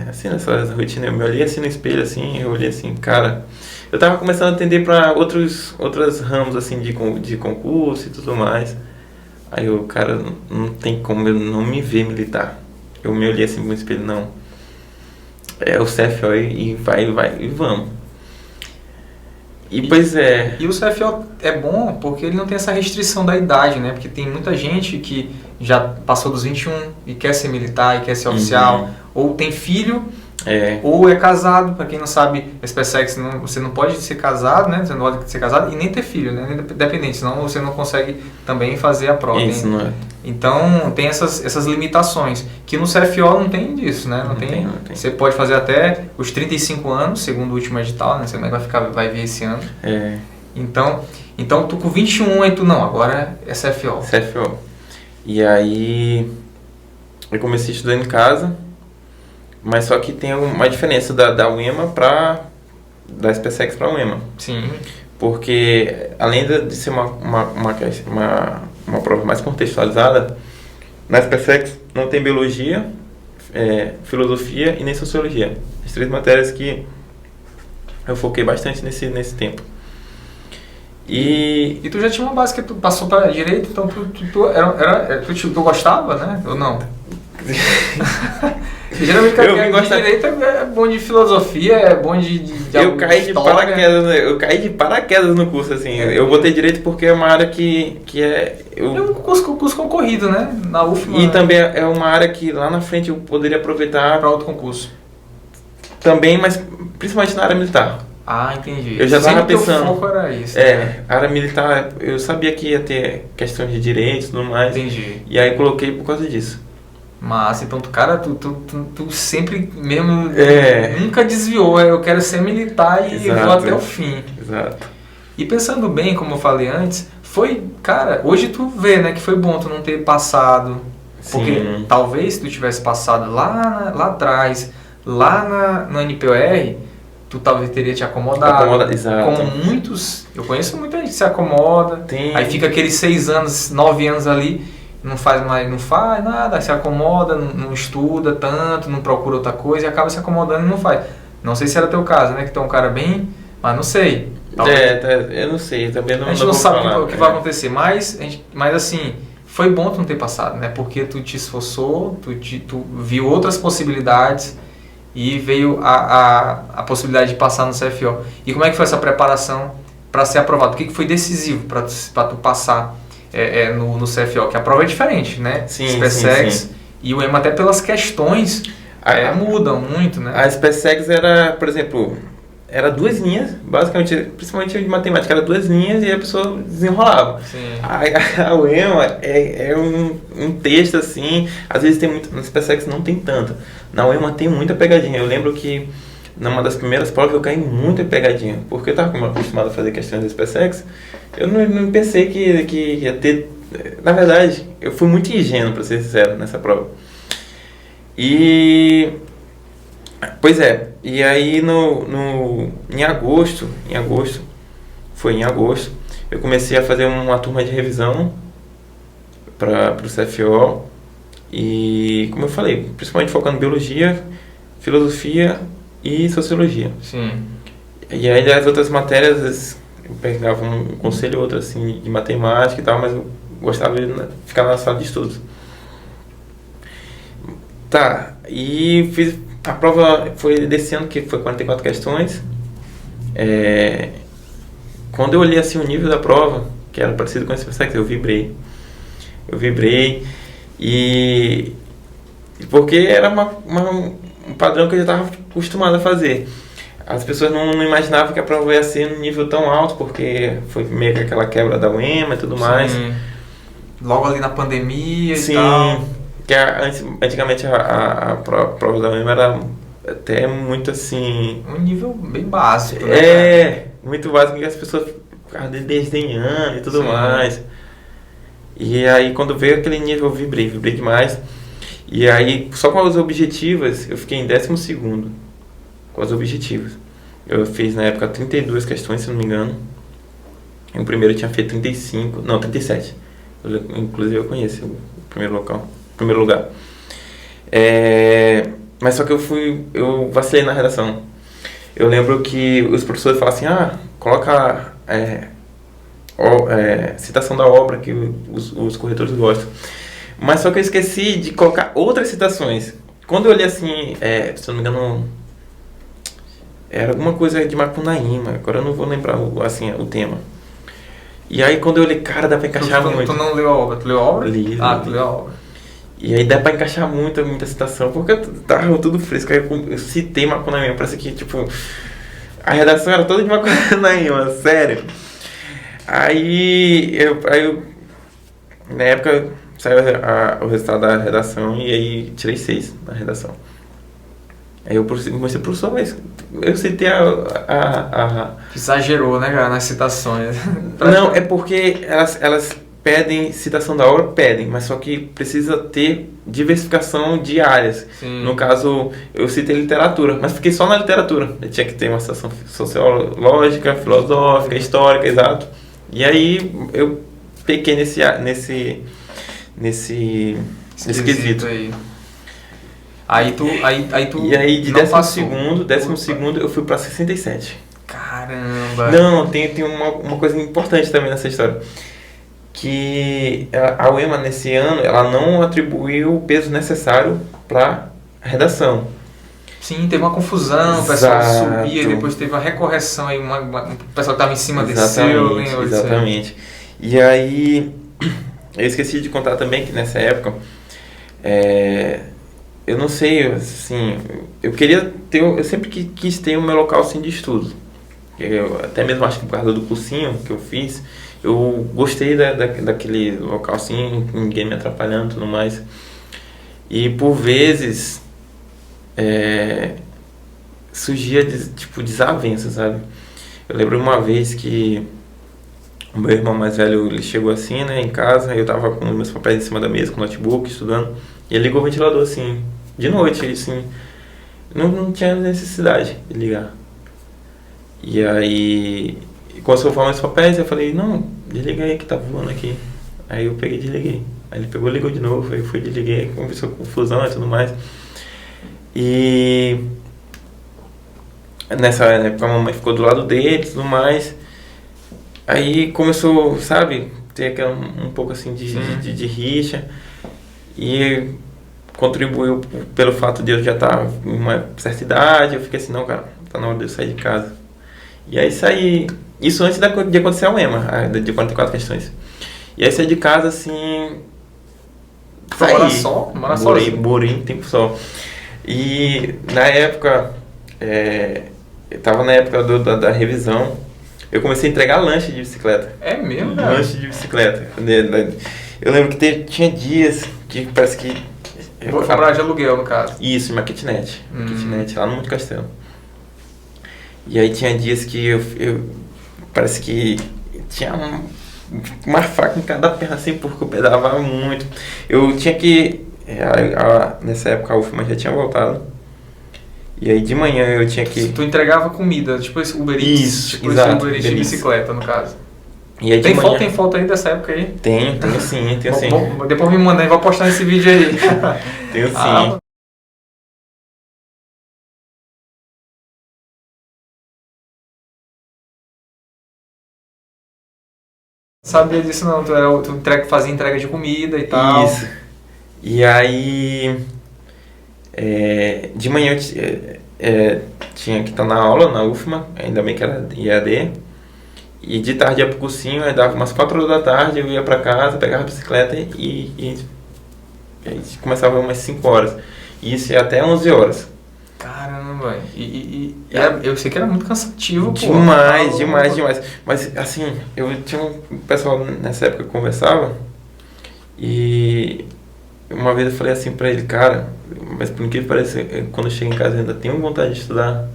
assim, nessa rotina, eu me olhei assim no espelho, assim, eu olhei assim, cara, eu tava começando a atender para outros ramos, assim, de concurso e tudo mais. Aí eu, cara, não tem como eu não me ver militar. Eu me olhei assim no espelho, não. É o CFO e vai e vamos. E pois é. E o CFO é bom porque ele não tem essa restrição da idade, né? Porque tem muita gente que já passou dos 21 e quer ser militar e quer ser oficial, ou tem filho, ou é casado. Para quem não sabe, a SpaceX você não pode ser casado, né? Você não pode ser casado e nem ter filho, né? Independente, senão você não consegue também fazer a prova. Isso, não é? Então tem essas limitações, que no CFO não tem disso, né? Não tem. Você pode fazer até os 35 anos, segundo o último edital, né? Você vai ver esse ano. Então tu com 21 aí tu não, agora é CFO. CFO. E aí eu comecei estudando em casa, mas só que tem uma diferença da UEMA da SpaceX para a UEMA. Sim. Porque além de ser uma prova mais contextualizada, na SpaceX não tem biologia, filosofia e nem sociologia. As 3 matérias que eu foquei bastante nesse tempo. E tu já tinha uma base que tu passou para direito, então tu gostava, né? Ou não? Geralmente de direito é bom de filosofia, é bom de eu caí de paraquedas no curso, assim. Eu botei direito porque é uma área que é... É um curso concorrido, né? Na UFMA. E também é uma área que lá na frente eu poderia aproveitar para outro concurso. Também, mas principalmente na área militar. Ah, entendi. Eu já estava pensando. O foco era isso. A área militar, eu sabia que ia ter questões de direitos e tudo mais. Entendi. E aí coloquei por causa disso. Massa, então tu sempre mesmo nunca desviou, eu quero ser militar e vou até o fim. Exato. E pensando bem, como eu falei antes, cara, hoje tu vê, né, que foi bom tu não ter passado. Porque talvez se tu tivesse passado lá atrás, lá no NPOR, tu talvez teria te acomodado. Exato. Como muitos, eu conheço muita gente que se acomoda, aí fica aqueles 6 anos, 9 anos ali, não faz nada, se acomoda, não estuda tanto, não procura outra coisa e acaba se acomodando e não faz. Não sei se era teu caso, né, que tu é um cara bem, mas não sei. Eu não sei, também não. A gente não sabe o que vai acontecer, mas assim, foi bom tu não ter passado, né, porque tu te esforçou, tu viu outras possibilidades e veio a possibilidade de passar no CFO. E como é que foi essa preparação para ser aprovado? O que foi decisivo para tu passar no CFO? Que a prova é diferente, né? SpaceX e o EMA, até pelas questões, mudam muito, né? A SpaceX era, por exemplo, era 2 linhas, basicamente, principalmente de matemática, era 2 linhas e a pessoa desenrolava. A UEMA é um texto assim, às vezes tem muito, na SpaceX não tem tanto, na UEMA tem muita pegadinha. Eu lembro que numa das primeiras provas eu caí muito em pegadinha, porque eu estava acostumado a fazer questões da SpaceX, eu não pensei que ia ter, na verdade, eu fui muito ingênuo, para ser sincero, nessa prova. Pois é, e aí em agosto, eu comecei a fazer uma turma de revisão para o CFO e, como eu falei, principalmente focando em biologia, filosofia e sociologia. Sim. E aí as outras matérias, eu pegava um conselho ou outro assim de matemática e tal, mas eu gostava de ficar na sala de estudos. E fiz a prova, foi desse ano, que foi 44 questões. Quando eu olhei assim o nível da prova, que era parecido com esse SpaceX, eu vibrei, e porque era um padrão que eu já estava acostumado a fazer. As pessoas não imaginavam que a prova ia ser num nível tão alto, porque foi meio que aquela quebra da UEMA e tudo mais. Logo ali na pandemia e tal. Que antigamente a prova da UEMA era até muito assim... Um nível bem básico, né? Muito básico, que as pessoas ficavam desdenhando e tudo mais. E aí quando veio aquele nível eu vibrei demais. E aí, só com as objetivas, eu fiquei em 12º, com as objetivas. Eu fiz na época 32 questões, se não me engano. O primeiro eu tinha feito 37. Inclusive eu conheci o primeiro lugar. Mas só que eu vacilei na redação. Eu lembro que os professores falavam assim, coloca citação da obra que os corretores gostam. Mas só que eu esqueci de colocar outras citações. Quando eu olhei assim, se não me engano, Era alguma coisa de Macunaíma, agora eu não vou lembrar assim, o tema. E aí quando eu li, cara, dá pra encaixar muito. Tu não leu a obra? Tu leu a obra? Li. Tu leu a obra. E aí dá pra encaixar muita citação, porque tava tudo fresco. Aí eu citei Macunaíma, parece que, tipo, a redação era toda de Macunaíma, sério. Aí eu na época saiu o resultado da redação e aí tirei 6 na redação. Aí eu mostrei pro professor, mas eu citei Exagerou, né, cara, nas citações. Não, é porque elas pedem citação da obra, pedem, mas só que precisa ter diversificação de áreas. Sim. No caso, eu citei literatura, mas fiquei só na literatura. Eu tinha que ter uma citação sociológica, filosófica, histórica, exato. E aí eu pequei nesse quesito. Aí tu E aí de não 12º eu fui pra 67. Caramba! Não, tem uma coisa importante também nessa história. Que a UEMA nesse ano, ela não atribuiu o peso necessário para redação. Sim, teve uma confusão, o pessoal subia e depois teve uma recorreção aí, o pessoal que estava em cima desceu. Exatamente. E aí, eu esqueci de contar também que nessa época, eu não sei, assim, eu queria ter, eu sempre quis ter o meu local assim de estudo. Eu até mesmo acho que por causa do cursinho que eu fiz, eu gostei daquele local assim, ninguém me atrapalhando e tudo mais. E por vezes surgia tipo desavença, sabe? Eu lembro uma vez que o meu irmão mais velho, ele chegou assim, né, em casa, eu tava com os meus papéis em cima da mesa, com o notebook, estudando, e ele ligou o ventilador assim, de noite, assim, não tinha necessidade de ligar. E aí, quando eu falei meus papéis, eu falei, não, desliga aí que tá voando aqui. Aí eu peguei e desliguei. Aí ele pegou e ligou de novo, aí eu fui desliguei, começou a confusão e tudo mais. E nessa época a mamãe ficou do lado dele e tudo mais. Aí começou, sabe, ter um pouco assim de rixa. E contribuiu pelo fato de eu já estar em uma certa idade. Eu fiquei assim, não, cara, tá na hora de eu sair de casa. E aí saí, isso antes de acontecer a UEMA, de 44 questões. E aí saí de casa assim. Mora sozinho. Morei em tempo só. E na época, eu tava na época da revisão, eu comecei a entregar lanche de bicicleta. É mesmo, cara? Lanche de bicicleta. Eu lembro que tinha dias que parece que. Vou comprar de aluguel, no caso. Isso, uma kitnet. Kitnet, lá no Monte Castelo. E aí tinha dias que eu parece que tinha uma faca em cada perna assim, porque eu pedalava muito. Eu tinha que... nessa época a UFMA já tinha voltado. E aí de manhã eu tinha que... Tu entregava comida, tipo esse Uber Eats. Isso, tipo exato, esse Uber Eats de bicicleta, no caso. E aí Tem foto aí dessa época aí? Tenho sim. Depois me manda aí, vou postar esse vídeo aí. Tenho sim. Sabia disso não, fazia entrega de comida e tal. Isso. E aí, de manhã eu tinha que estar na aula, na UFMA, ainda bem que era IAD. E de tarde ia pro cursinho, aí dava umas 4 horas da tarde, eu ia pra casa, pegava a bicicleta e aí começava umas 5 horas. E isso ia até 11 horas. Caramba, eu sei que era muito cansativo, demais, demais. Mas assim, eu tinha um pessoal nessa época que eu conversava e uma vez eu falei assim pra ele, cara, mas por que parece, quando eu chego em casa eu ainda tenho vontade de estudar.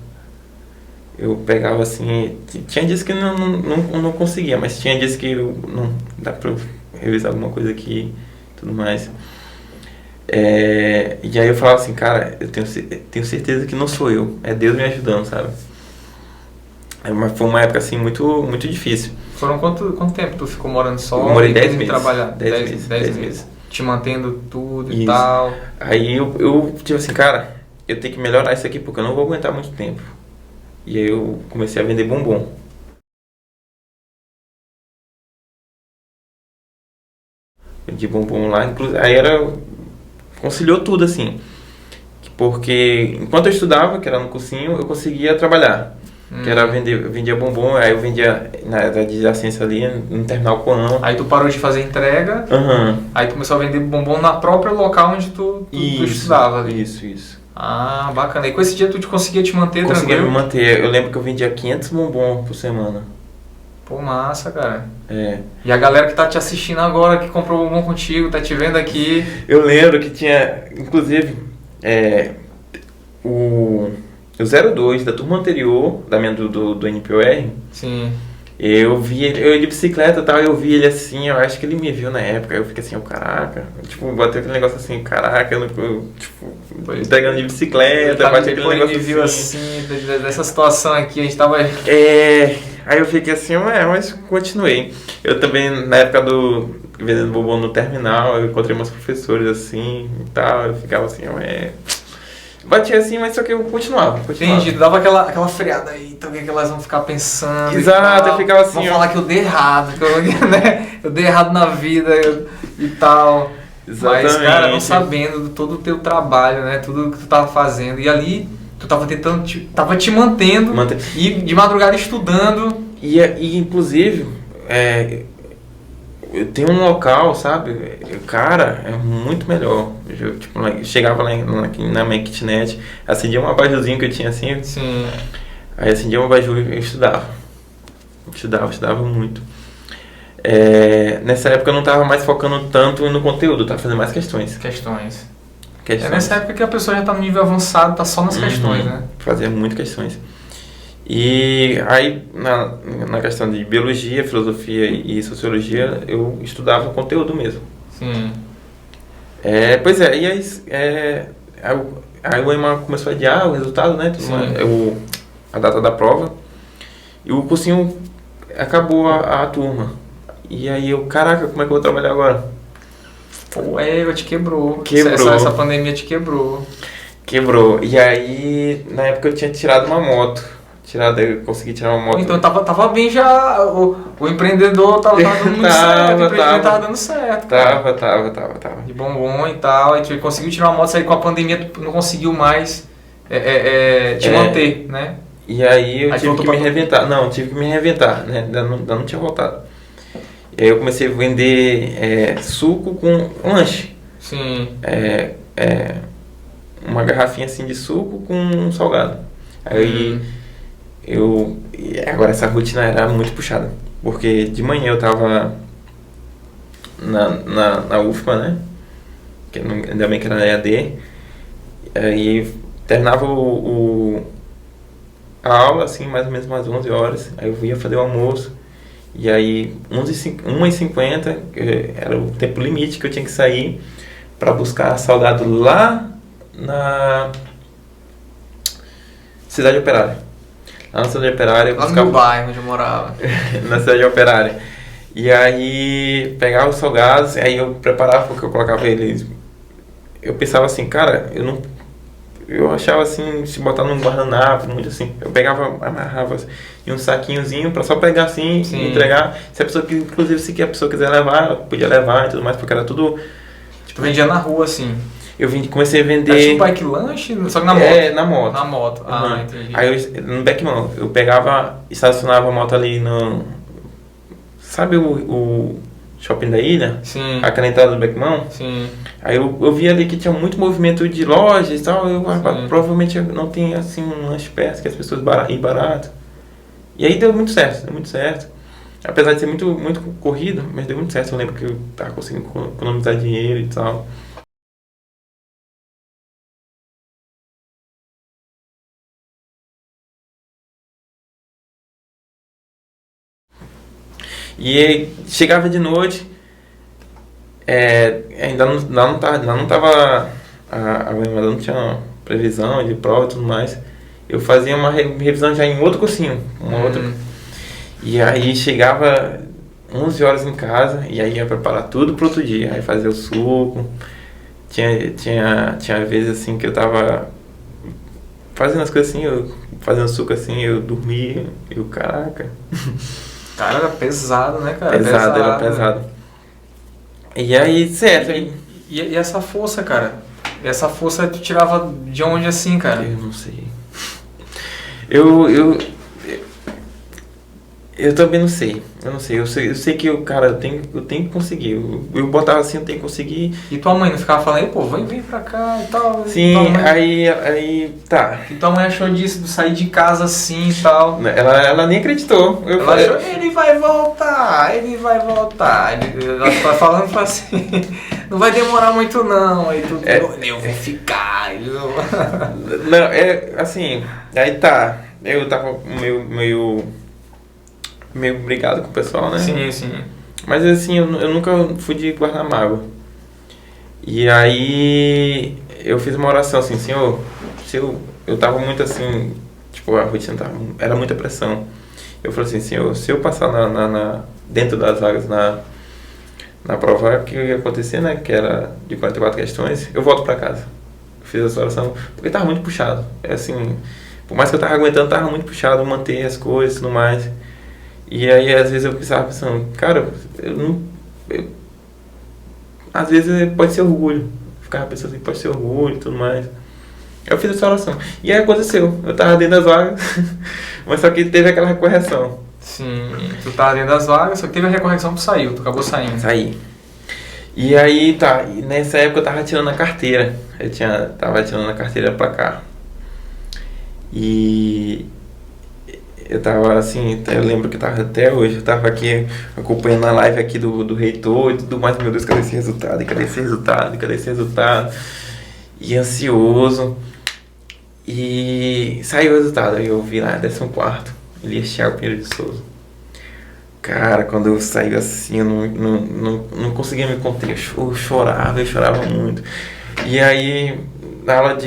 Eu pegava assim, tinha dias que não conseguia, mas tinha dias que não dá pra eu revisar alguma coisa aqui e tudo mais. E aí eu falava assim, cara, eu tenho certeza que não sou eu, é Deus me ajudando, sabe? Mas foi uma época assim muito, muito difícil. Foram quanto tempo tu ficou morando só? Eu morei 10 meses. Trabalhar? 10 meses. Te mantendo tudo Isso. E tal. Aí eu tipo assim, cara, eu tenho que melhorar isso aqui porque eu não vou aguentar muito tempo. E aí eu comecei a vender bombom. Vendi bombom lá, inclusive, aí conciliou tudo assim. Porque enquanto eu estudava, que era no cursinho, eu conseguia trabalhar. Que era vendia bombom, aí eu vendia na área de adjacência ali no terminal Coão. Aí tu parou de fazer entrega, aí tu começou a vender bombom na própria local onde tu estudava ali. Isso. Ah, bacana. E com esse dia tu conseguia te manter Conseguia tranquilo? me manter. Eu lembro que eu vendia 500 bombom por semana. Pô, massa, cara. É. E a galera que tá te assistindo agora, que comprou bombom contigo, tá te vendo aqui. Eu lembro que tinha, inclusive, o 02 da turma anterior, do NPOR. Sim. Eu vi ele, eu ia de bicicleta e tal, eu vi ele assim, eu acho que ele me viu na época, eu fiquei assim, caraca, tipo, bateu aquele negócio assim, caraca, tipo, entregando de bicicleta, bateu aquele negócio ele me viu assim, dessa situação aqui, a gente tava... Aí eu fiquei assim, mas continuei. Eu também, na época do vendendo bombom no terminal, eu encontrei umas professores assim e tal, eu ficava assim, batia assim, mas só que eu continuava. Entendi, dava aquela freada aí, então o que elas vão ficar pensando. Exato, eu ficava assim. Vão falar que eu dei errado, eu dei errado na vida e tal. Exatamente. Mas, cara, não sabendo de todo o teu trabalho, né? Tudo que tu tava fazendo. E ali, tu tava tentando, tava te mantendo e de madrugada estudando. E inclusive, eu tenho um local, sabe? Cara, é muito melhor. Eu chegava lá na minha kitnet, acendia um abajurzinho que eu tinha assim. Sim. Aí acendia um abajur e eu estudava. Estudava muito. Nessa época eu não estava mais focando tanto no conteúdo, eu tava fazendo mais questões. É nessa época que a pessoa já está no nível avançado, tá só nas questões, né? Fazia muitas questões. E aí, na questão de biologia, filosofia e sociologia, eu estudava conteúdo mesmo. Sim. Pois é, e aí o EMA começou a adiar o resultado, né? A data da prova. E o cursinho acabou a turma. E aí caraca, como é que eu vou trabalhar agora? Pô, te quebrou. Quebrou. Essa pandemia te quebrou. Quebrou. E aí, na época eu tinha tirado uma moto. Eu consegui tirar uma moto. Então tava bem já, o empreendedor tava dando muito certo, o empreendedor tava dando certo. Tava. De bombom e tal, aí tu conseguiu tirar uma moto, sair com a pandemia, tu não conseguiu mais te manter, né? E aí eu tive que me reinventar. Não, tive que me reinventar, né? Ainda não tinha voltado. E aí eu comecei a vender suco com lanche. Sim. Uma garrafinha assim de suco com um salgado. Aí agora essa rotina era muito puxada, porque de manhã eu tava na UFMA, né? Que ainda bem que era na EAD. Aí terminava a aula, assim, mais ou menos umas 11 horas. Aí eu ia fazer o almoço. E aí, 1h50 era o tempo limite que eu tinha que sair para buscar salgado lá na Cidade Operária. Lá na Cidade Operária. Lá no bairro onde eu morava. Na Cidade Operária. E aí, pegava os salgados, aí eu preparava, porque eu colocava eles. Eu pensava assim, cara, eu achava assim, se botar num guardanapo, muito assim. Eu pegava, amarrava em um saquinhozinho pra só pegar assim e entregar. Se a pessoa, inclusive, se a pessoa quiser levar, ela podia levar e tudo mais, porque era tudo. Tu vendia na rua assim? Comecei a vender. Era tipo bike lanche, só que na moto? Na moto. Na moto, entendi. Aí no Beckman, eu pegava, estacionava a moto ali no. Sabe o shopping da ilha? Sim. Aquela entrada do Beckman? Sim. Aí eu vi ali que tinha muito movimento de lojas e tal, provavelmente não tem assim um lanche perto que as pessoas ir barato. E aí deu muito certo. Apesar de ser muito, muito corrido, mas deu muito certo. Eu lembro que eu tava conseguindo economizar dinheiro e tal. E aí, chegava de noite, ainda não tava não tinha previsão de prova e tudo mais. Eu fazia uma revisão já em outro cursinho, e aí chegava 11 horas em casa e aí ia preparar tudo pro outro dia, aí fazia o suco. Tinha vezes assim que eu tava fazendo as coisas assim, fazendo suco assim, eu dormia, caraca. Cara, era pesado, né, cara? Era pesado. E aí, certo. E essa força, cara? E essa força tu tirava de onde assim, cara? Eu não sei. Eu também não sei. Eu não sei. Eu sei que o cara eu tenho que conseguir. Eu botava assim, eu tenho que conseguir. E tua mãe não ficava falando, "Ei, pô, vem pra cá e tal. Sim, tua mãe... aí tá. E tua mãe achou disso, de sair de casa assim e tal. Ela nem acreditou. Ela achou, ele vai voltar. Ela tá falando assim, não vai demorar muito não. Aí tu, eu vou ficar. Não, assim, aí tá. Eu tava meio brigado com o pessoal, né? Sim, sim. Mas assim, eu nunca fui de guardar mágoa. E aí eu fiz uma oração assim, Senhor, se eu tava muito assim, tipo, a rotina era muita pressão. Eu falei assim, Senhor, se eu passar dentro das vagas na prova que ia acontecer, né, que era de 44 questões, eu volto pra casa. Eu fiz essa oração, porque tava muito puxado. É assim, por mais que eu tava aguentando, tava muito puxado manter as coisas e tudo mais. E aí, às vezes, eu pensando, cara, às vezes pode ser orgulho. Ficava pensando assim, pode ser orgulho e tudo mais. Eu fiz essa oração. E aí aconteceu. Eu tava dentro das vagas, mas só que teve aquela correção. Sim, tu tava dentro das vagas, só que teve a recorreção, tu saiu, tu acabou saindo. Saí. E aí, tá, e nessa época eu tava tirando a carteira. Tava tirando a carteira pra cá. E eu tava assim, eu lembro que tava até hoje, eu tava aqui acompanhando a live aqui do reitor e tudo mais, meu Deus, cadê esse resultado? E cadê esse resultado? E cadê esse resultado? E ansioso. E saiu o resultado, aí eu vi lá, 14º, Elias Thiago Pinheiro de Souza. Cara, quando eu saí assim, eu não conseguia me conter, eu chorava muito. E aí, na aula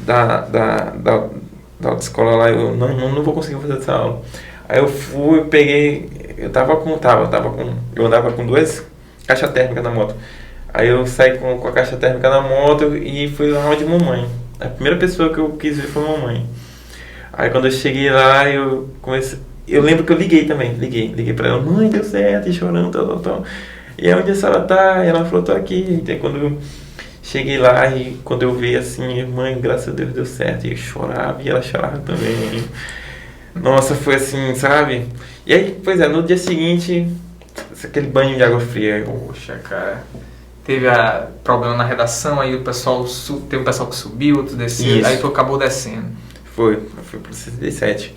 da autoescola lá, eu não vou conseguir fazer essa aula. Aí eu fui, peguei, eu andava com 2 caixas térmicas na moto. Aí eu saí com a caixa térmica na moto e fui lá onde mamãe. A primeira pessoa que eu quis ver foi mamãe. Aí quando eu cheguei lá, eu lembro que eu liguei também, liguei pra ela, mãe, deu certo, e chorando, tal. E aí, onde a senhora tá? E ela falou, tô aqui. E aí quando eu cheguei lá e quando eu vi assim, mãe, graças a Deus deu certo. E eu chorava e ela chorava também. Nossa, foi assim, sabe? E aí, pois é, no dia seguinte, aquele banho de água fria. Poxa, cara. Teve problema na redação, aí o pessoal teve um pessoal que subiu, outro desceu, Isso. aí tu acabou descendo. Foi pro 67.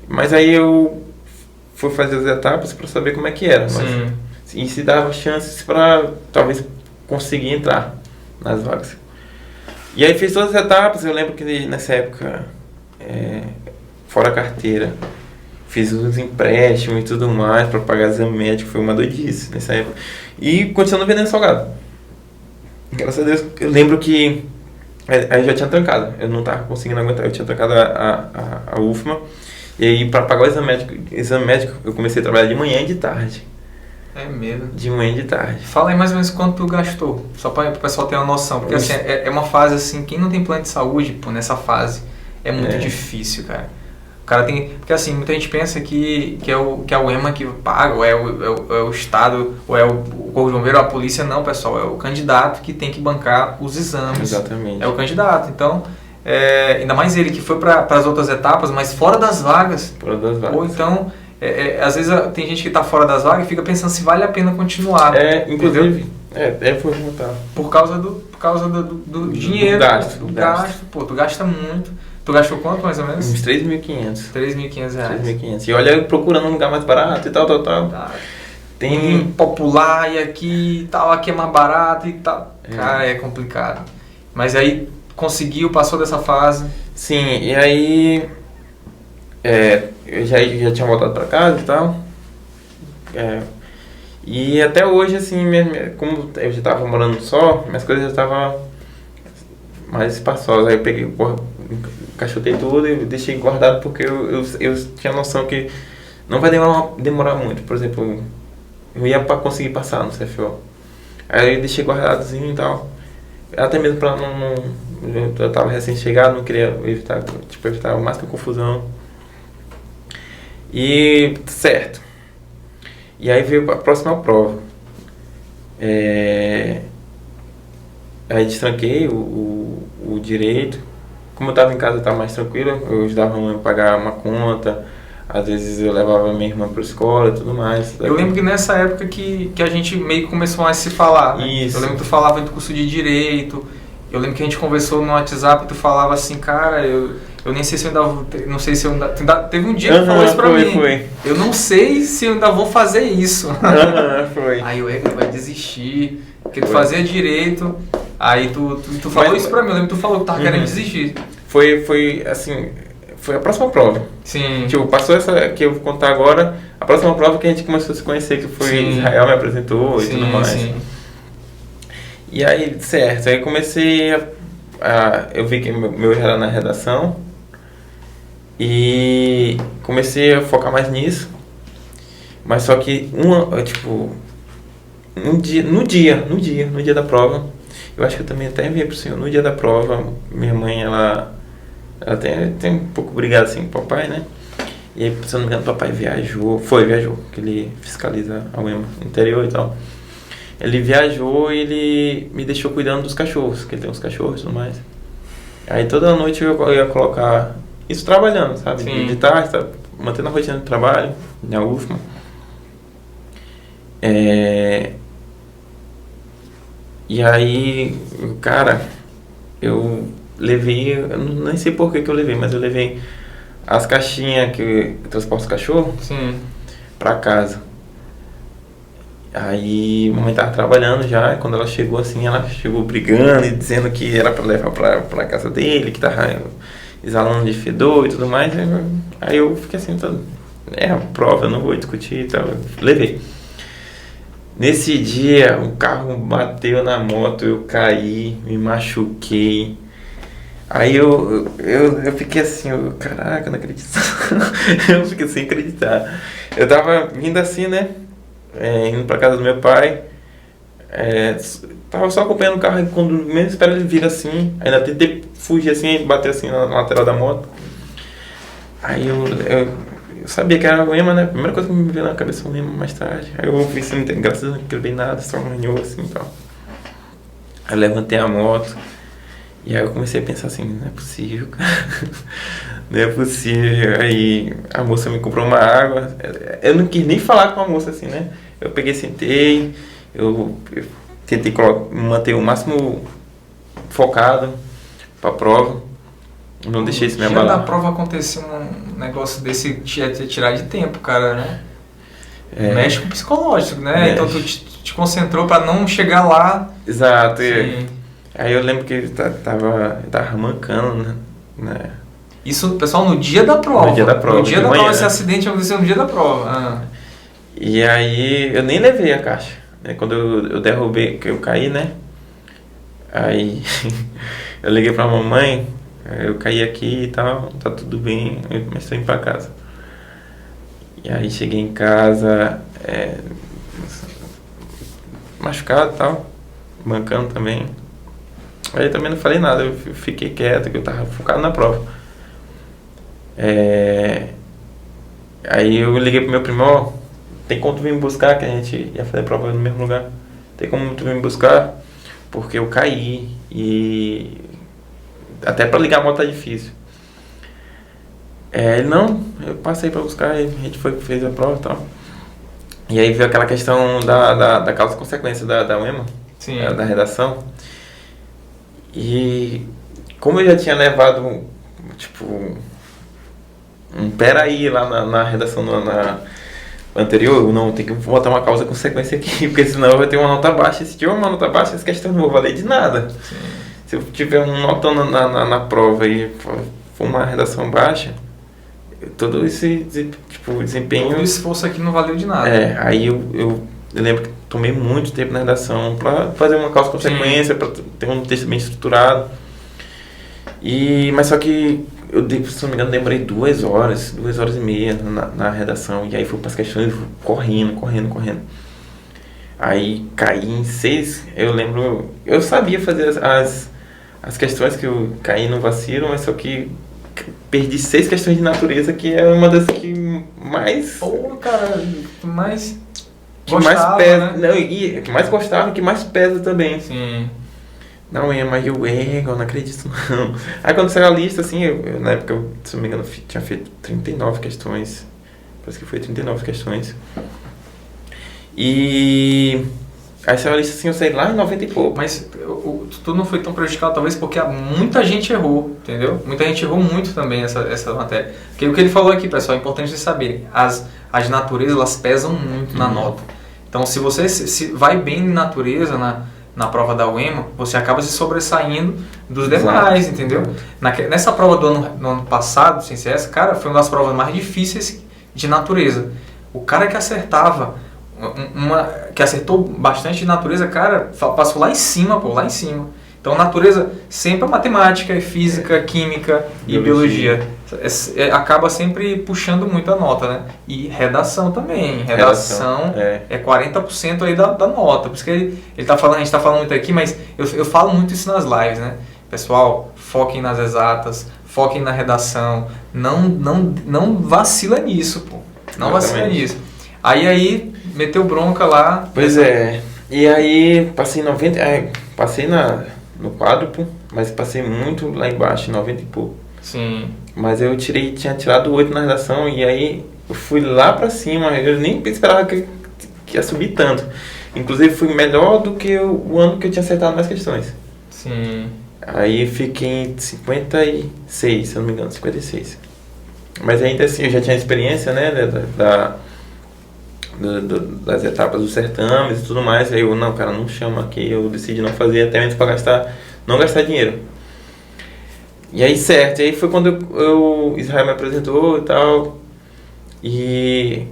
Mas aí eu fui fazer as etapas para saber como é que era. Sim. E se dava chances para talvez conseguir entrar nas vagas. E aí fiz todas as etapas, eu lembro que nessa época, fora a carteira, fiz uns empréstimos e tudo mais para pagar exame médico, foi uma doidice nessa época. E continuando vendendo salgado. Graças a Deus, eu lembro que aí eu já tinha trancado, eu não estava conseguindo aguentar, eu tinha trancado a UFMA. E aí, para pagar o exame médico, eu comecei a trabalhar de manhã e de tarde. É mesmo? De manhã e de tarde. Fala aí mais ou menos quanto tu gastou, só para o pessoal ter uma noção. Porque assim, é uma fase assim, quem não tem plano de saúde, pô, nessa fase, é muito difícil, cara. O cara tem... Porque assim, muita gente pensa que é o EMA que paga, ou é o Estado, ou é o Corpo de Bombeiro, ou a polícia. Não, pessoal, é o candidato que tem que bancar os exames. Exatamente. É o candidato, então... ainda mais ele que foi para as outras etapas, mas fora das vagas. Fora das vagas. Ou então, às vezes tem gente que está fora das vagas e fica pensando se vale a pena continuar. Inclusive, foi voltar. Por causa do dinheiro. Do gasto. Pô, tu gasta muito. Tu gastou quanto mais ou menos? Uns 3.500. 3.500 reais. 3.500. E olha, procurando um lugar mais barato e tal. Tá. Tem popular e aqui e tal, aqui é mais barato e tal. Cara, é complicado. Mas aí conseguiu, passou dessa fase. Sim, e aí eu já tinha voltado pra casa e tal. E até hoje, assim, como eu já estava morando só, minhas coisas já estavam mais espaçosas. Aí eu peguei, encaixotei tudo e deixei guardado porque eu tinha noção que não vai demorar muito. Por exemplo, eu ia conseguir passar no CFO. Aí eu deixei guardadozinho e tal. Até mesmo pra eu tava recém-chegado, não queria evitar o máximo de confusão. E certo. E aí veio a próxima prova. Aí destranquei o o direito. Como eu estava em casa, eu estava mais tranquilo, eu ajudava a mãe a pagar uma conta, às vezes eu levava minha irmã para a escola e tudo mais. Eu lembro que nessa época que a gente meio que começou a se falar, né? Isso. Eu lembro que tu falava do curso de Direito, eu lembro que a gente conversou no WhatsApp e tu falava assim, cara, eu nem sei se eu ainda vou, não sei se eu ainda, teve um dia que tu falou isso pra mim. Foi. Eu não sei se eu ainda vou fazer isso. Foi. Aí eu vai desistir, porque tu fazia Direito, aí tu falou isso pra mim, eu lembro que tu falou que tava querendo desistir. Foi assim, foi a próxima prova. Sim. Tipo, passou essa que eu vou contar agora, a próxima prova que a gente começou a se conhecer, que foi Israel me apresentou e tudo mais. Sim. E aí, certo, aí comecei eu vi que meu já era na redação e comecei a focar mais nisso, mas só que no dia da prova, eu acho que eu também até enviei pro senhor, no dia da prova, minha mãe, ela tem um pouco brigada assim com o papai, né? E aí, se eu não me engano, o papai viajou, que ele fiscaliza a UEMA interior e tal. Ele viajou e ele me deixou cuidando dos cachorros, que ele tem uns cachorros e tudo mais. Aí toda noite eu ia colocar isso trabalhando, sabe? Sim. De tarde, mantendo a rotina de trabalho, na UFMA. E aí, cara, eu levei, eu nem sei por que eu levei, mas eu levei as caixinhas que transportam os cachorros pra casa. Aí a mamãe tava trabalhando já, e quando ela chegou assim, ela chegou brigando e dizendo que era pra levar pra casa dele, que tava exalando de fedor e tudo mais. Aí eu fiquei assim, a prova, eu não vou discutir e tal, levei. Nesse dia, o carro bateu na moto, eu caí, me machuquei. Aí eu fiquei assim, caraca, não acredito. Eu fiquei sem acreditar. Eu tava vindo assim, né? Indo pra casa do meu pai. Tava só acompanhando o carro e quando menos espera ele vir assim, ainda tentei fugir assim e bater assim na lateral da moto. Aí eu sabia que era o Ema, né? A primeira coisa que me veio na cabeça foi o Ema mais tarde. Aí eu vi assim, graças a Deus não quebrei nada, só arranhou assim e tal. Aí eu levantei a moto. E aí eu comecei a pensar assim, não é possível, cara. Não é possível. Aí a moça me comprou uma água. Eu não quis nem falar com a moça assim, né? Eu peguei, sentei, eu tentei manter o máximo focado pra prova. Não deixei isso me abalar. Já na prova aconteceu um negócio desse tirar de tempo, cara, né? Mexe com o psicológico, né? Mexe. Então tu te concentrou pra não chegar lá. Exato. Aí eu lembro que ele tava mancando, né? Isso, pessoal, no dia da prova. No dia da prova. No dia da prova, esse acidente aconteceu no dia da prova. E aí eu nem levei a caixa, né? Quando eu derrubei, que eu caí, né? Aí eu liguei pra mamãe, eu caí aqui e tal, tá tudo bem, mas tô indo pra casa. E aí cheguei em casa, machucado e tal, mancando também. Aí eu também não falei nada, eu fiquei quieto, que eu tava focado na prova. Aí eu liguei pro meu primo, tem como tu vir me buscar, que a gente ia fazer prova no mesmo lugar. Tem como tu vir me buscar, porque eu caí e até pra ligar a moto tá difícil. Ele, não, eu passei pra buscar, e a gente fez a prova e tal. E aí veio aquela questão da causa e consequência da UEMA, da redação. E como eu já tinha levado, tipo, peraí lá na redação anterior, não, tem que botar uma causa e consequência aqui, porque senão eu vou ter uma nota baixa. Se tiver uma nota baixa, essa questão não vai valer de nada. Sim. Se eu tiver um notão na prova e for uma redação baixa, todo esse desempenho... Todo esse esforço aqui não valeu de nada. Aí eu lembro que tomei muito tempo na redação para fazer uma causa consequência, para ter um texto bem estruturado. Mas só que eu, se não me engano, demorei 2 horas e meia na redação. E aí fui para as questões correndo. Aí caí em 6, eu lembro, eu sabia fazer as questões que eu caí no vacilo, mas só que perdi 6 questões de natureza, que é uma das que mais... Pô, cara, mais... que mais pesa, né? Não, e que mais gostava e que mais pesa também. Sim. Não, mas eu não acredito não. Aí quando saiu a lista, assim, na época, se não me engano, tinha feito 39 questões. Parece que foi 39 questões. E aí saiu a lista assim, eu saí lá em 90 e pouco. Mas tu não foi tão prejudicado, talvez porque muita gente errou, entendeu? Muita gente errou muito também essa matéria. Porque o que ele falou aqui, pessoal, é importante vocês saberem. As naturezas, elas pesam muito na nota. Então, se você se vai bem em natureza, na prova da UEMA, você acaba se sobressaindo dos demais, entendeu? Nessa prova do ano passado, sem ser essa, cara, foi uma das provas mais difíceis de natureza. O cara que acertava, que acertou bastante de natureza, cara, passou lá em cima, pô, lá em cima. Então, natureza sempre é matemática, física, química e biologia. Acaba sempre puxando muito a nota, né? E redação também. Redação é 40% aí da nota. Por isso que a gente tá falando muito aqui, mas eu falo muito isso nas lives, né? Pessoal, foquem nas exatas, foquem na redação. Não vacila nisso, pô. Não vacila nisso. Aí meteu bronca lá. Pois é. E aí passei 90. Passei no quádruplo, mas passei muito lá embaixo, 90 e pouco. Sim. Mas eu tinha tirado 8 na redação e aí eu fui lá pra cima, eu nem esperava que ia subir tanto. Inclusive fui melhor do que o ano que eu tinha acertado mais questões. Sim. Aí fiquei em 56, se eu não me engano, 56. Mas ainda assim, eu já tinha experiência, né, das etapas dos certames e tudo mais. Aí eu, não, cara, não chama aqui, eu decidi não fazer até mesmo pra não gastar dinheiro. E aí, certo, e aí foi quando Israel me apresentou e tal, e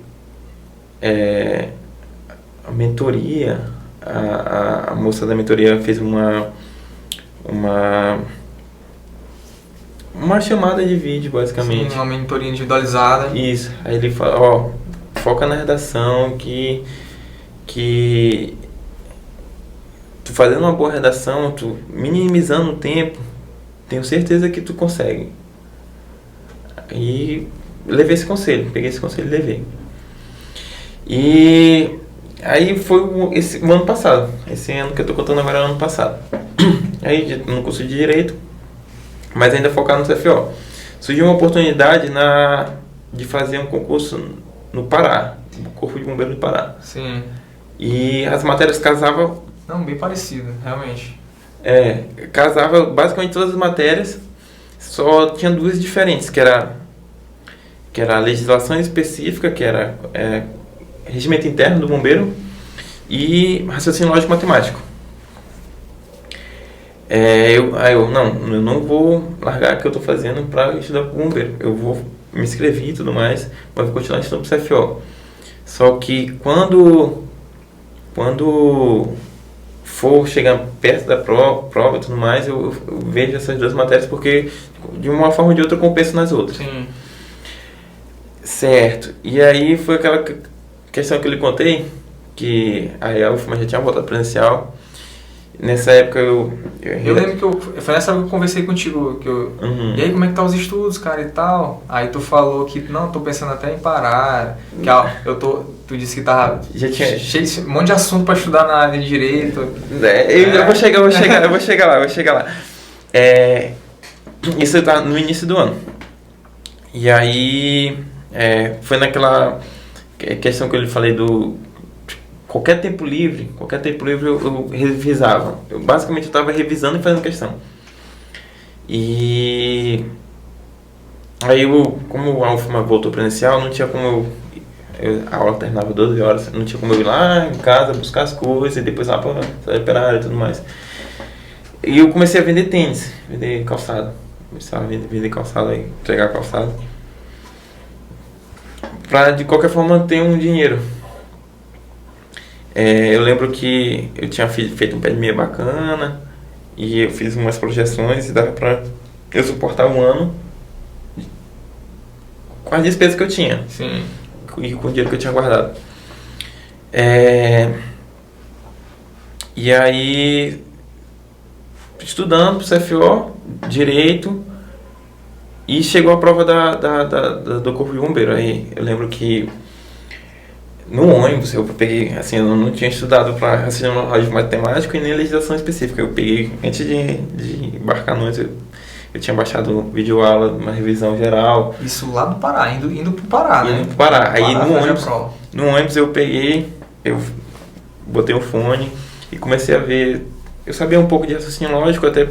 a mentoria, a moça da mentoria fez uma chamada de vídeo, basicamente. Sim, uma mentoria individualizada. Isso, aí ele fala, foca na redação, que tu fazendo uma boa redação, tu minimizando o tempo, tenho certeza que tu consegue. E levei esse conselho, peguei esse conselho e levei. E aí foi o ano passado, esse ano que eu tô contando agora é o ano passado. Aí no curso de Direito, mas ainda focado no CFO. Surgiu uma oportunidade de fazer um concurso no Pará, no Corpo de Bombeiros do Pará. Sim. E as matérias casavam... Não, bem parecido, realmente. Casava basicamente todas as matérias, só tinha duas diferentes, que era a legislação específica, que era regimento interno do bombeiro, e raciocínio lógico matemático. Eu não vou largar o que eu estou fazendo para estudar para o bombeiro. Eu vou me inscrever e tudo mais, mas vou continuar estudando para o CFO. Só que quando for chegar perto da prova e tudo mais, eu vejo essas duas matérias porque de uma forma ou de outra eu compenso nas outras. Sim. Certo. E aí foi aquela questão que eu lhe contei, que a UFMA já tinha voltado presencial. Nessa época eu lembro que foi nessa época que eu conversei contigo, Uhum. E aí, como é que tá os estudos, cara, e tal? Aí tu falou que, não, tô pensando até em parar, que tu disse que tava cheio de um monte de assunto pra estudar na área de Direito. Eu vou chegar lá. Isso tá no início do ano. E aí, foi naquela questão que eu lhe falei qualquer tempo livre eu revisava. Basicamente eu estava revisando e fazendo questão. E aí como a UFMA voltou presencial, não tinha como a aula terminava 12 horas, não tinha como eu ir lá em casa buscar as coisas e depois lá para operar e tudo mais. E eu comecei a vender tênis, vender calçado. Começava a vender calçado aí, entregar calçado. Pra de qualquer forma ter um dinheiro. Eu lembro que eu tinha feito um pé de meia bacana e eu fiz umas projeções e dava pra eu suportar um ano com as despesas que eu tinha. Sim. E com o dinheiro que eu tinha guardado. E aí, estudando pro CFO, Direito, e chegou a prova do Corpo de Bombeiro. Aí eu lembro que No ônibus, eu peguei, assim, eu não tinha estudado para raciocínio matemático e nem legislação específica. Eu peguei, antes de embarcar no ônibus, eu tinha baixado videoaula, uma revisão geral. Isso lá do Pará, indo pro Pará, né? Indo pro Pará. Aí Pará, no ônibus eu peguei, eu botei o fone e comecei a ver. Eu sabia um pouco de raciocínio lógico, até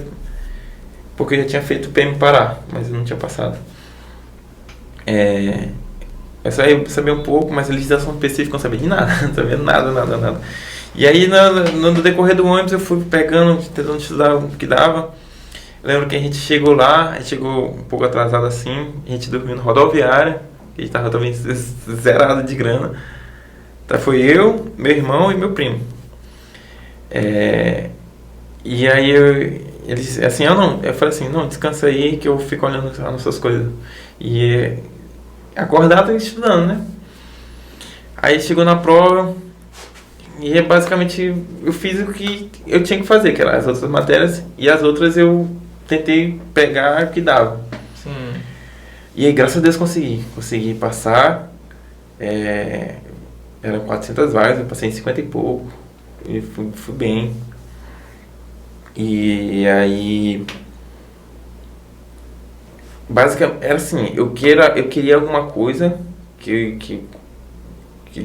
porque eu já tinha feito PM Pará, mas eu não tinha passado. Eu sabia um pouco, mas a legislação específica eu não sabia de nada, não sabia nada. E aí no decorrer do ônibus eu fui pegando, tentando estudar o que dava. Eu lembro que a gente chegou lá, a gente chegou um pouco atrasado assim, a gente dormiu na rodoviária, a gente tava também zerado de grana. Então foi eu, meu irmão e meu primo. E aí eles assim, eu falei assim, não, descansa aí que eu fico olhando as nossas coisas. E acordado e estudando, né? Aí chegou na prova e basicamente eu fiz o que eu tinha que fazer, que eram as outras matérias, e as outras eu tentei pegar o que dava. Sim. E aí, graças a Deus, consegui passar. Eram 400 vagas, eu passei em 50 e pouco, e fui bem. E aí, basicamente, era assim, eu queria alguma coisa que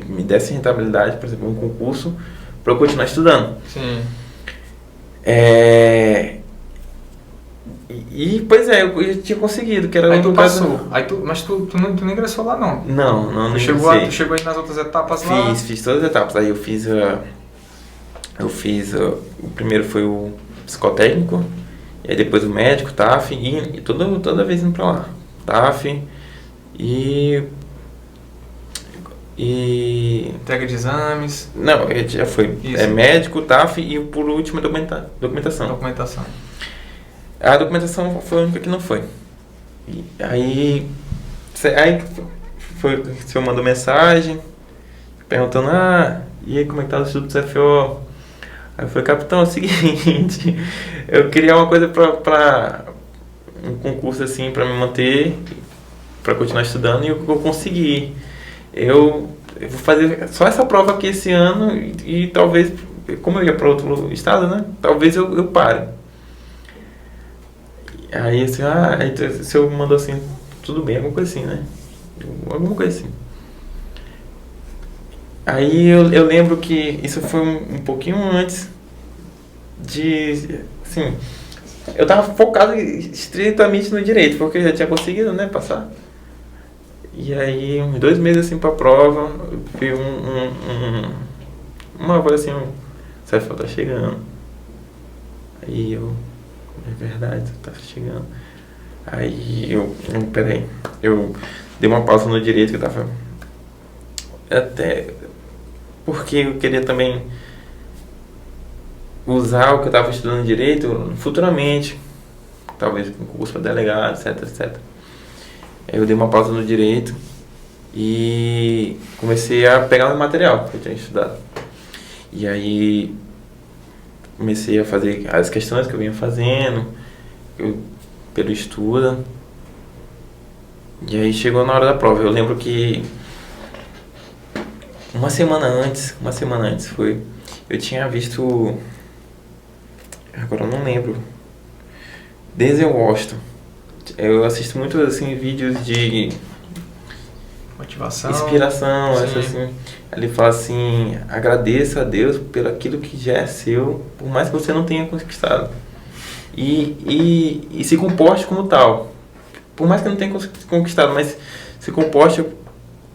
me desse rentabilidade, por exemplo, um concurso, para eu continuar estudando. Sim. Pois é, eu já tinha conseguido, que era aí tu passou. Caso... Mas tu não ingressou lá, não? Não tu chegou aí nas outras etapas lá? Fiz todas as etapas. Aí eu fiz o primeiro foi o psicotécnico, e aí depois o médico, TAF, e toda vez indo pra lá. TAF e entrega de exames. Não, já foi. Isso. Médico, TAF e por último documentação. A documentação foi a única que não foi. E aí foi, o senhor mandou mensagem perguntando, e aí como é que tá o estudo do CFO? Aí eu falei, capitão, é o seguinte, eu queria uma coisa pra um concurso assim, pra me manter, pra continuar estudando, e eu consegui. Eu vou fazer só essa prova aqui esse ano e talvez, como eu ia para outro estado, né? Talvez eu pare. Aí assim, aí o senhor mandou assim, tudo bem, alguma coisa assim, né? Alguma coisa assim. Aí eu lembro que isso foi um pouquinho antes de, assim, eu tava focado estritamente no direito, porque eu já tinha conseguido, né, passar. E aí, uns 2 meses assim pra prova, vi uma voz assim, o CFO tá chegando. Aí é verdade, tá chegando. Aí peraí, eu dei uma pausa no direito que eu tava, até porque eu queria também usar o que eu tava estudando direito futuramente, talvez com curso para delegado, etc. Eu dei uma pausa no direito e comecei a pegar o material que eu tinha estudado. E aí comecei a fazer as questões que eu vinha fazendo pelo estudo. E aí chegou na hora da prova. Eu lembro que uma semana antes foi, eu tinha visto, agora eu não lembro, Denzel Washington. Eu assisto muito assim vídeos de motivação, inspiração, essa, assim. Ele fala assim: agradeça a Deus pelo aquilo que já é seu, por mais que você não tenha conquistado, e se comporte como tal, por mais que não tenha conquistado, mas se comporte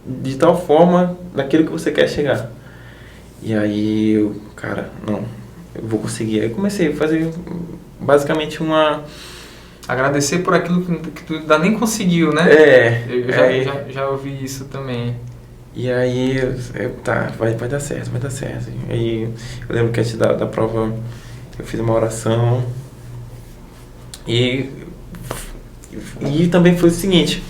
de tal forma daquilo que você quer chegar. E aí eu vou conseguir. Aí comecei a fazer basicamente agradecer por aquilo que tu ainda nem conseguiu, né? Eu já ouvi isso também. E aí, vai dar certo. Aí eu lembro que antes da prova eu fiz uma oração. E também foi o seguinte,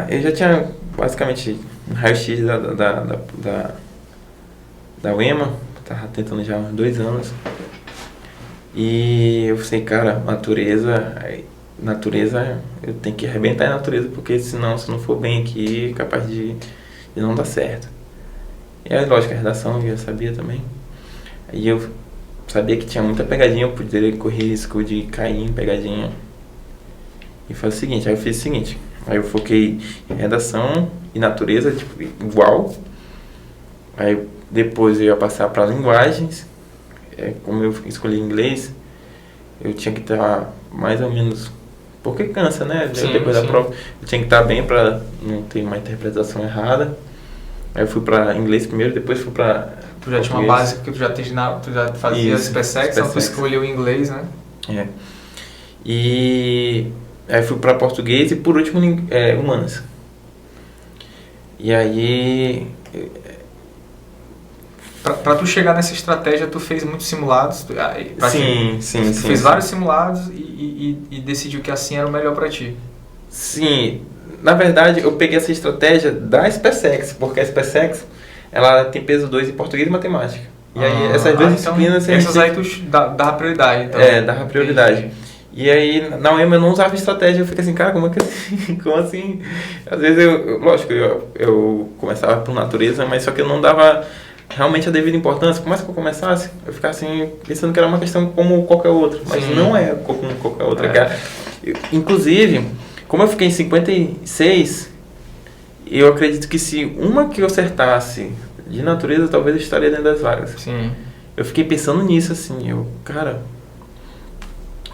eu já tinha basicamente um raio-x da UEMA, tava tentando já há uns 2 anos. E eu falei, cara, natureza, eu tenho que arrebentar a natureza, porque senão, se não for bem aqui, é capaz de não dar certo. E aí, lógico, a redação eu já sabia também. Aí eu sabia que tinha muita pegadinha, eu poderia correr risco de cair em pegadinha. E foi o seguinte, aí eu fiz o seguinte, aí eu foquei em redação e natureza, tipo, igual. Aí depois eu ia passar para linguagens, como eu escolhi inglês, eu tinha que estar mais ou menos, porque cansa, né? Sim, depois sim. da prova, eu tinha que estar bem para não ter uma interpretação errada. Aí eu fui para inglês primeiro, depois fui para Tu já tinha uma base que tu já fazia Isso, SpaceX, então tu SpaceX. escolheu o inglês, né? É. E aí fui para português e por último humanas. E aí Pra tu chegar nessa estratégia, tu fez muitos simulados. sim. Tu fez vários simulados e decidiu que assim era o melhor pra ti. Sim, na verdade eu peguei essa estratégia da SpaceX, porque a SpaceX ela tem peso 2 em português e matemática. E aí essas duas disciplinas... Então, essas aí tu dava prioridade. Então. Dava prioridade. Entendi. E aí na UEMA eu não usava estratégia, eu fiquei assim, cara, como é que assim? Como assim? Às vezes lógico, eu começava por natureza, mas só que eu não dava realmente a devida importância. Como é que eu começasse? Eu ficava assim, pensando que era uma questão como qualquer outra, mas Sim. não é como qualquer outra. Cara. Inclusive, como eu fiquei em 56, eu acredito que se uma que eu acertasse de natureza, talvez eu estaria dentro das vagas. Sim. Eu fiquei pensando nisso, assim, cara...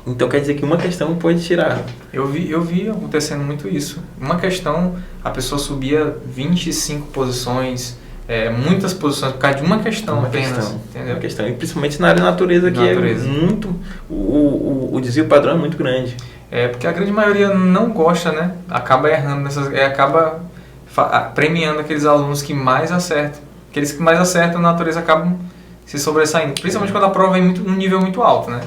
Então quer dizer que uma questão pode tirar. Eu vi acontecendo muito isso. Uma questão, a pessoa subia 25 posições, muitas posições, por causa de uma questão apenas. Entendeu? Uma questão. E principalmente na área de natureza, que é muito... O desvio padrão é muito grande. Porque a grande maioria não gosta, né? Acaba errando acaba premiando aqueles alunos que mais acertam. Aqueles que mais acertam na natureza acabam se sobressaindo. Principalmente quando a prova vem num nível muito alto, né?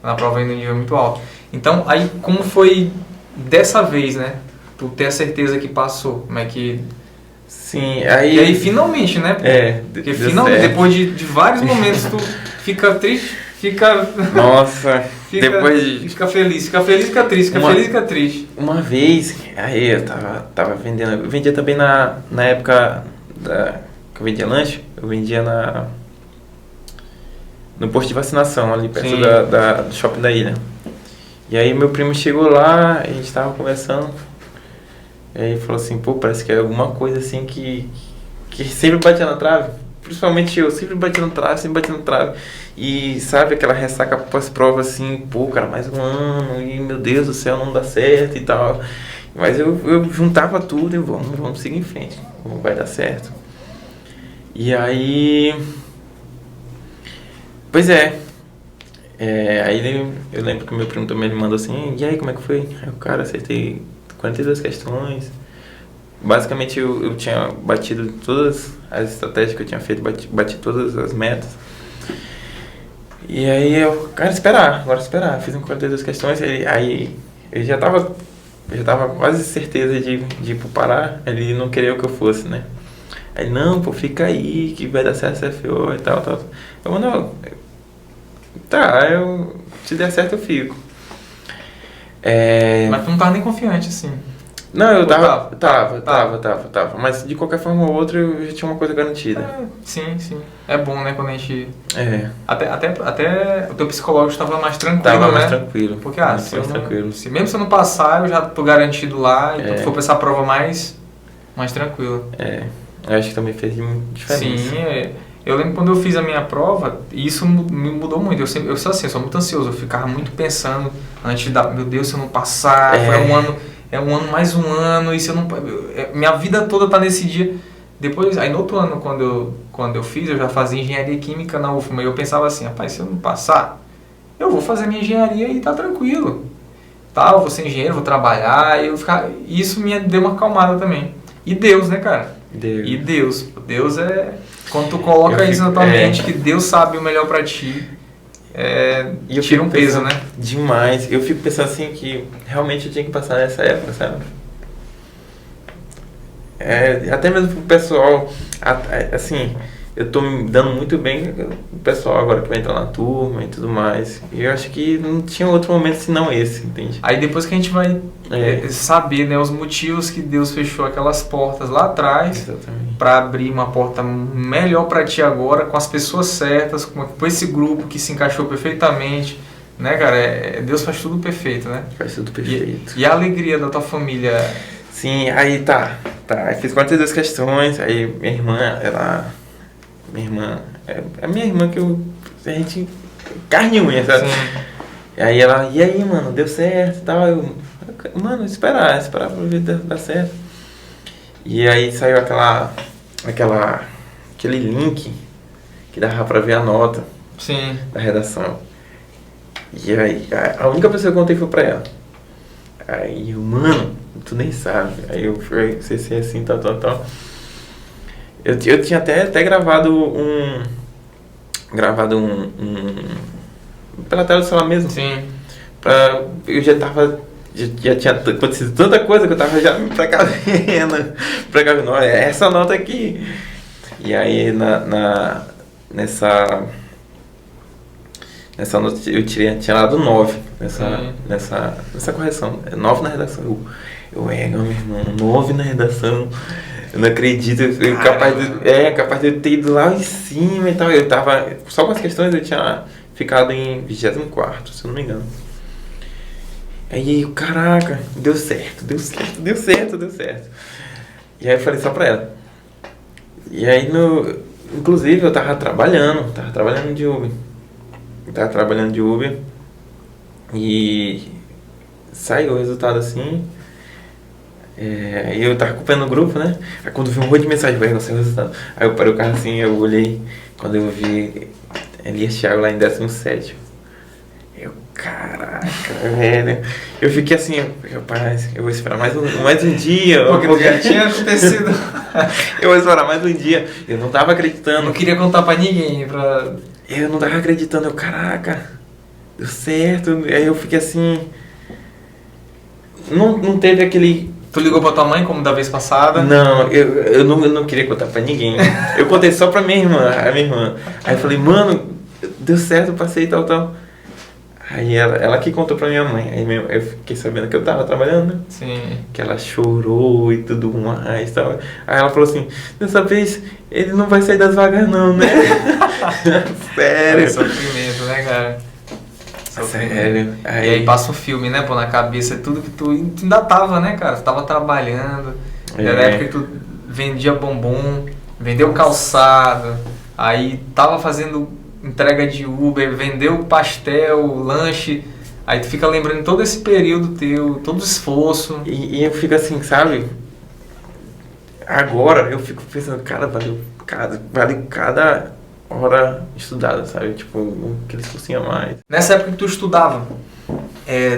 Quando a prova vem num nível muito alto. Então, aí como foi dessa vez, né? Tu ter a certeza que passou. Como é que... Sim, aí... E aí finalmente, né? Porque finalmente, depois de vários momentos, tu fica triste, Nossa, fica feliz, fica triste, fica triste. Uma vez, aí eu tava vendendo, eu vendia também na época que eu vendia lanche, eu vendia no posto de vacinação, ali perto do shopping da ilha. E aí meu primo chegou lá, a gente tava conversando, e aí falou assim, pô, parece que é alguma coisa assim que sempre batia na trave. Principalmente eu, sempre batia na trave. E sabe, aquela ressaca pós-prova assim, pô, cara, mais um ano, e meu Deus do céu, não dá certo e tal. Mas eu juntava tudo e vamos seguir em frente, vai dar certo. E aí... Pois aí eu lembro que meu primo também me mandou assim, e aí, como é que foi? Aí o cara, acertei 42 questões. Basicamente eu tinha batido todas as estratégias que eu tinha feito, bati todas as metas. E aí eu, agora esperar. Fiz 42 questões, aí eu já tava quase certeza de ir pro Pará, ele não queria que eu fosse, né? Aí, não, pô, fica aí, que vai dar certo CFO e tal. Eu, não, se der certo eu fico. Mas tu não tava nem confiante, assim. Não, eu tava. Mas de qualquer forma ou outra eu já tinha uma coisa garantida. Sim. É bom, né, quando a gente... Até o teu psicológico estava mais tranquilo, tava né? mais tranquilo. Porque, mesmo se eu não passar, eu já tô garantido lá, então tu for pra essa prova mais tranquila. Eu acho que também fez diferença. Sim, eu lembro quando eu fiz a minha prova, e isso me mudou muito. Eu sou assim, eu sou muito ansioso, eu ficava muito pensando antes meu Deus, se eu não passar, é um ano mais um ano, e se eu não... minha vida toda tá nesse dia. Depois, aí no outro ano, quando eu fiz, eu já fazia engenharia química na UFMA, e eu pensava assim, rapaz, se eu não passar, eu vou fazer minha engenharia e tá tranquilo. Eu vou ser engenheiro, vou trabalhar, e isso me deu uma acalmada também. E Deus, né, cara? Deus é... Quando tu coloca isso na tua mente, que Deus sabe o melhor pra ti, tira um peso, né? Demais. Eu fico pensando assim que realmente eu tinha que passar nessa época, sabe? Até mesmo pro pessoal, assim, eu tô me dando muito bem com o pessoal agora que vai entrar na turma e tudo mais. E eu acho que não tinha outro momento senão esse, entende? Aí depois que a gente vai saber, né, os motivos que Deus fechou aquelas portas lá atrás, para abrir uma porta melhor para ti agora, com as pessoas certas, com esse grupo que se encaixou perfeitamente, né, cara? Deus faz tudo perfeito, né? Faz tudo perfeito. E a alegria da tua família? Sim, aí tá. Aí fiz 42 questões, aí minha irmã, é a minha irmã que a gente, carne e unha, sabe? Sim. Aí ela, e aí, mano, deu certo e tal, mano, esperar pra ver dar certo. E aí saiu aquele link que dava pra ver a nota. Sim. Da redação. E aí, a única pessoa que eu contei foi pra ela. Aí eu, mano, tu nem sabe. Aí eu fui, CC assim, tal. Eu tinha até gravado um pela tela do celular mesmo. Sim. Eu já tinha acontecido tanta coisa que eu tava já me precavendo. Olha, essa nota aqui. E aí nessa nota eu tinha dado 9 nessa correção. 9 na redação. Eu meu irmão, 9 na redação. Eu não acredito, capaz de eu ter ido lá em cima e tal. Eu tava, só com as questões eu tinha ficado em 24º, se eu não me engano. Aí, caraca, deu certo. E aí eu falei só pra ela. E aí, inclusive, eu tava trabalhando de Uber. E saiu o resultado assim. E eu tava acompanhando o grupo, né? Aí quando eu vi um monte de mensagem, vai saiu o resultado. Aí eu parei o carro assim, eu olhei, quando eu vi Elias Thiago lá em 17º. Caraca, velho. Eu fiquei assim, rapaz, eu vou esperar mais um dia. Porque já tinha acontecido. Eu vou esperar mais um dia. Eu não tava acreditando. Não queria contar pra ninguém. Eu não tava acreditando. Caraca, deu certo. Aí eu fiquei assim. Não teve aquele. Tu ligou pra tua mãe como da vez passada? Não, eu não queria contar pra ninguém. Eu contei só pra minha irmã, Aí eu falei, mano, deu certo, eu passei e tal. Aí ela que contou pra minha mãe. Aí eu fiquei sabendo que eu tava trabalhando, né? Sim. Que ela chorou e tudo mais e tal. Aí ela falou assim, dessa vez ele não vai sair das vagas não, né? Sério. É sofrimento, né, cara? Sério. E aí passa um filme, né, pô, na cabeça. Tudo que tu ainda tava, né, cara? Tu tava trabalhando. Era a época que tu vendia bombom, vendeu calçado. Aí tava fazendo entrega de Uber, vendeu pastel, lanche, aí tu fica lembrando todo esse período teu, todo o esforço. E eu fico assim, sabe? Agora eu fico pensando, cara, vale cada hora estudada, sabe? Tipo, aquele esforcinho a mais. Nessa época que tu estudava,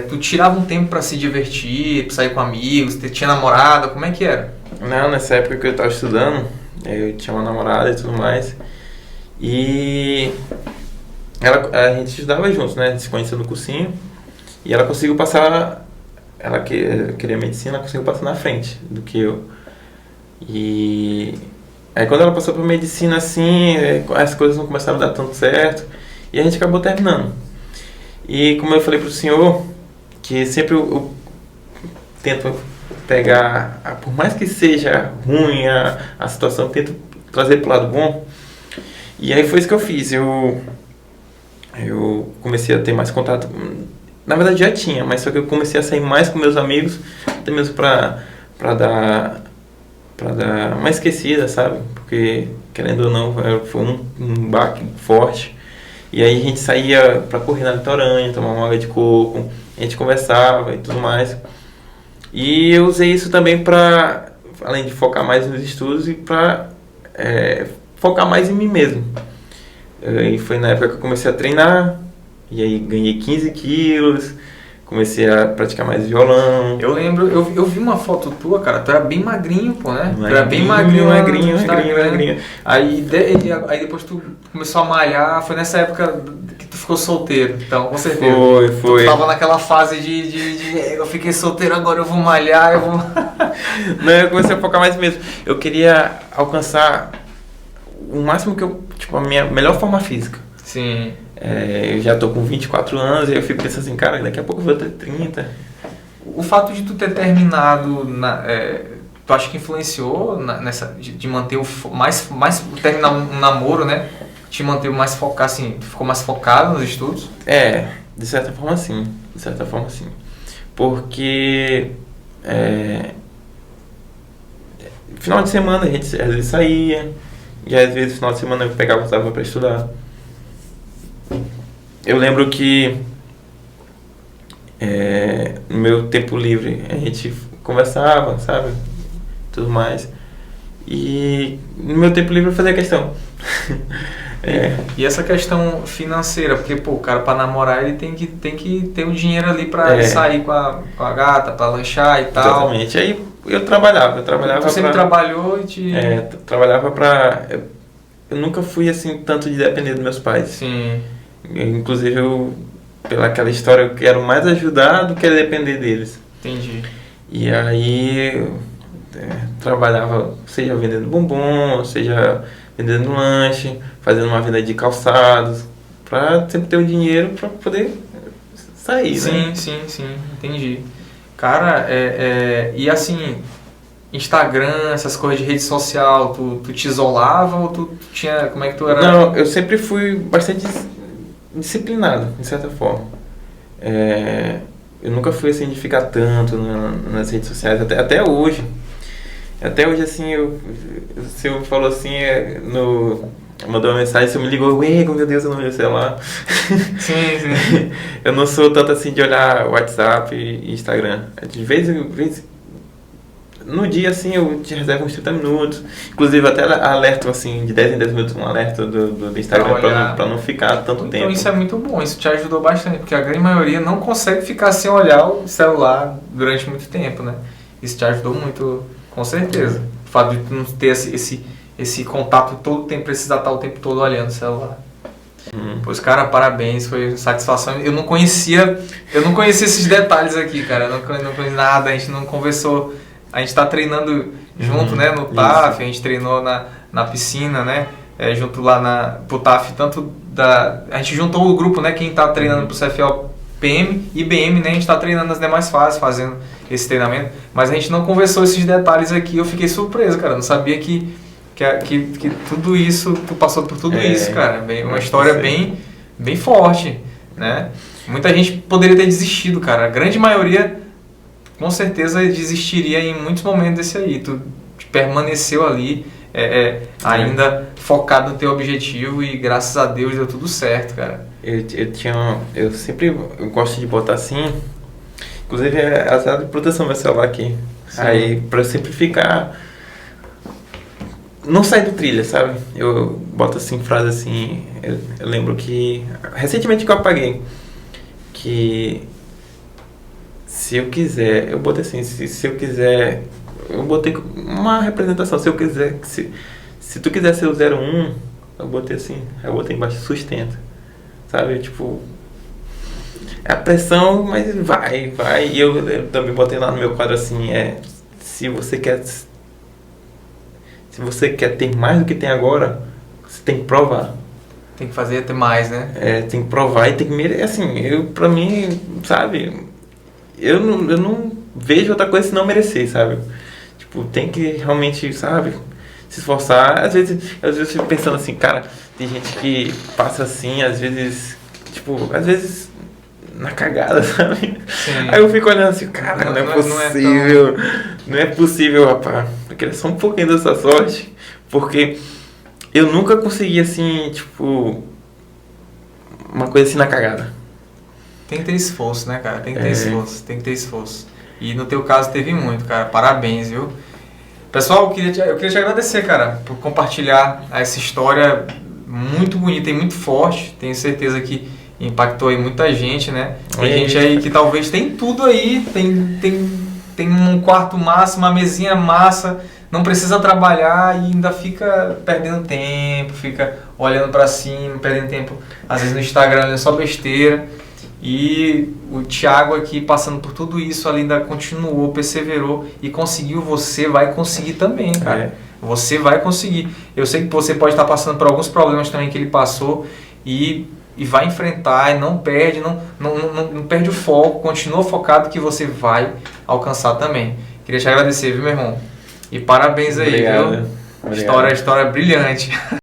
tu tirava um tempo pra se divertir, pra sair com amigos, tinha namorada, como é que era? Não, nessa época que eu tava estudando, eu tinha uma namorada e tudo mais. E a gente estudava juntos, né? A gente se conheceu no cursinho. E ela conseguiu passar. Ela queria medicina, ela conseguiu passar na frente do que eu. E aí quando ela passou para medicina assim, as coisas não começaram a dar tanto certo. E a gente acabou terminando. E como eu falei pro senhor, que sempre eu tento pegar, por mais que seja ruim a situação, eu tento trazer pro lado bom. E aí foi isso que eu fiz, eu comecei a ter mais contato, na verdade já tinha, mas só que eu comecei a sair mais com meus amigos, até mesmo pra dar uma esquecida, sabe? Porque, querendo ou não, foi um baque forte. E aí a gente saía pra correr na litorânea, tomar uma água de coco, a gente conversava e tudo mais. E eu usei isso também pra, além de focar mais nos estudos, e pra focar mais em mim mesmo. E foi na época que eu comecei a treinar, e aí ganhei 15 quilos, comecei a praticar mais violão. Eu lembro, eu vi uma foto tua, cara, tu era bem magrinho, pô, né? Tu era bem magrinho. Magrinho. Aí depois tu começou a malhar, foi nessa época que tu ficou solteiro, então, com certeza. Foi. Tu tava naquela fase de eu fiquei solteiro, agora eu vou malhar, Não, eu comecei a focar mais mesmo. Eu queria alcançar o máximo que a minha melhor forma física. Sim. Eu já tô com 24 anos e eu fico pensando assim, cara, daqui a pouco eu vou ter 30. O fato de tu ter terminado tu acha que influenciou nessa de manter mais terminar um namoro, né? Te manter mais focado, assim, tu ficou mais focado nos estudos? De certa forma sim. De certa forma sim. Porque final de semana a gente às vezes saía, e às vezes final de semana eu pegava e estava para estudar. Eu lembro que no meu tempo livre a gente conversava, sabe? Tudo mais. E no meu tempo livre eu fazia questão. E essa questão financeira, porque pô, o cara para namorar ele tem que ter um dinheiro ali para sair com a gata, para lanchar e tal. Exatamente. Aí eu trabalhava Tu sempre trabalhou e trabalhava pra... Eu nunca fui assim tanto de depender dos meus pais. Sim. Inclusive pela aquela história, eu quero mais ajudar do que depender deles. Entendi. E aí trabalhava, seja vendendo bombom, seja vendendo lanche, fazendo uma venda de calçados, pra sempre ter o dinheiro pra poder sair, né? Sim, entendi. Cara, e assim, Instagram, essas coisas de rede social, tu te isolava ou tu tinha, como é que tu era? Não, eu sempre fui bastante disciplinado, de certa forma. Eu nunca fui assim de ficar tanto nas redes sociais, até hoje. Até hoje, assim, se eu falou assim, mandou uma mensagem, você me ligou, meu Deus, eu não vi o celular. Sim. Eu não sou tanto assim de olhar WhatsApp e Instagram. De vez em vez, no dia, assim, eu te reservo uns 30 minutos. Inclusive, até alerto, assim, de 10 em 10 minutos, um alerta do Instagram pra não ficar tanto tempo. Então isso é muito bom, isso te ajudou bastante, porque a grande maioria não consegue ficar sem olhar o celular durante muito tempo, né? Isso te ajudou muito, com certeza. O fato de tu não ter esse contato todo o tempo, precisar estar o tempo todo olhando o celular. Pois, cara, parabéns, foi satisfação. Eu não conhecia esses detalhes aqui, cara. Eu não conhecia nada, a gente não conversou. A gente tá treinando junto, né, no TAF, a gente treinou na piscina, né, junto lá pro TAF, a gente juntou o grupo, né, quem tá treinando pro CFL PM e BM, né, a gente tá treinando nas demais fases, fazendo esse treinamento, mas a gente não conversou esses detalhes aqui, eu fiquei surpreso, cara, eu não sabia que tudo isso, tu passou por tudo isso, cara, uma história bem forte, né, muita gente poderia ter desistido, cara, a grande maioria com certeza desistiria em muitos momentos desse aí. Tu permaneceu ali, ainda focado no teu objetivo e graças a Deus deu tudo certo, cara. Eu sempre gosto de botar assim, inclusive a sala de proteção meu celular aqui. Sim. Aí pra eu sempre ficar, não sair do trilha, sabe? Eu boto assim, frase assim, eu lembro que, recentemente que eu apaguei, que se eu quiser, eu botei assim, se eu quiser, eu botei uma representação, se eu quiser, se tu quiser ser o 01, eu botei assim, eu botei embaixo sustenta, sabe, tipo, é a pressão, mas vai, e eu também botei lá no meu quadro assim, se você quer ter mais do que tem agora, você tem que provar. Tem que fazer até mais, né? Tem que provar e tem que, assim, pra mim, sabe, eu não vejo outra coisa senão merecer, sabe? Tipo, tem que realmente, sabe, se esforçar. Às vezes eu fico pensando assim, cara, tem gente que passa assim, às vezes na cagada, sabe? Sim. Aí eu fico olhando assim, cara, não é possível. Não é possível, rapaz. Eu queria só um pouquinho dessa sorte, porque eu nunca consegui, assim, tipo, uma coisa assim na cagada. Tem que ter esforço, né, cara? Tem que ter esforço. E no teu caso teve muito, cara. Parabéns, viu? Pessoal, eu queria te agradecer, cara, por compartilhar essa história muito bonita e muito forte. Tenho certeza que impactou aí muita gente, né? Tem gente aí que talvez tem tudo aí, tem um quarto massa, uma mesinha massa, não precisa trabalhar e ainda fica perdendo tempo, fica olhando pra cima, perdendo tempo, às vezes no Instagram, olhando só besteira. E o Thiago aqui, passando por tudo isso, ainda continuou, perseverou e conseguiu. Você vai conseguir também, cara. Você vai conseguir. Eu sei que você pode estar passando por alguns problemas também que ele passou e vai enfrentar, e não perde, não perde o foco, continua focado que você vai alcançar também. Queria te agradecer, viu, meu irmão? E parabéns aí, Obrigado. viu? Obrigado. História brilhante.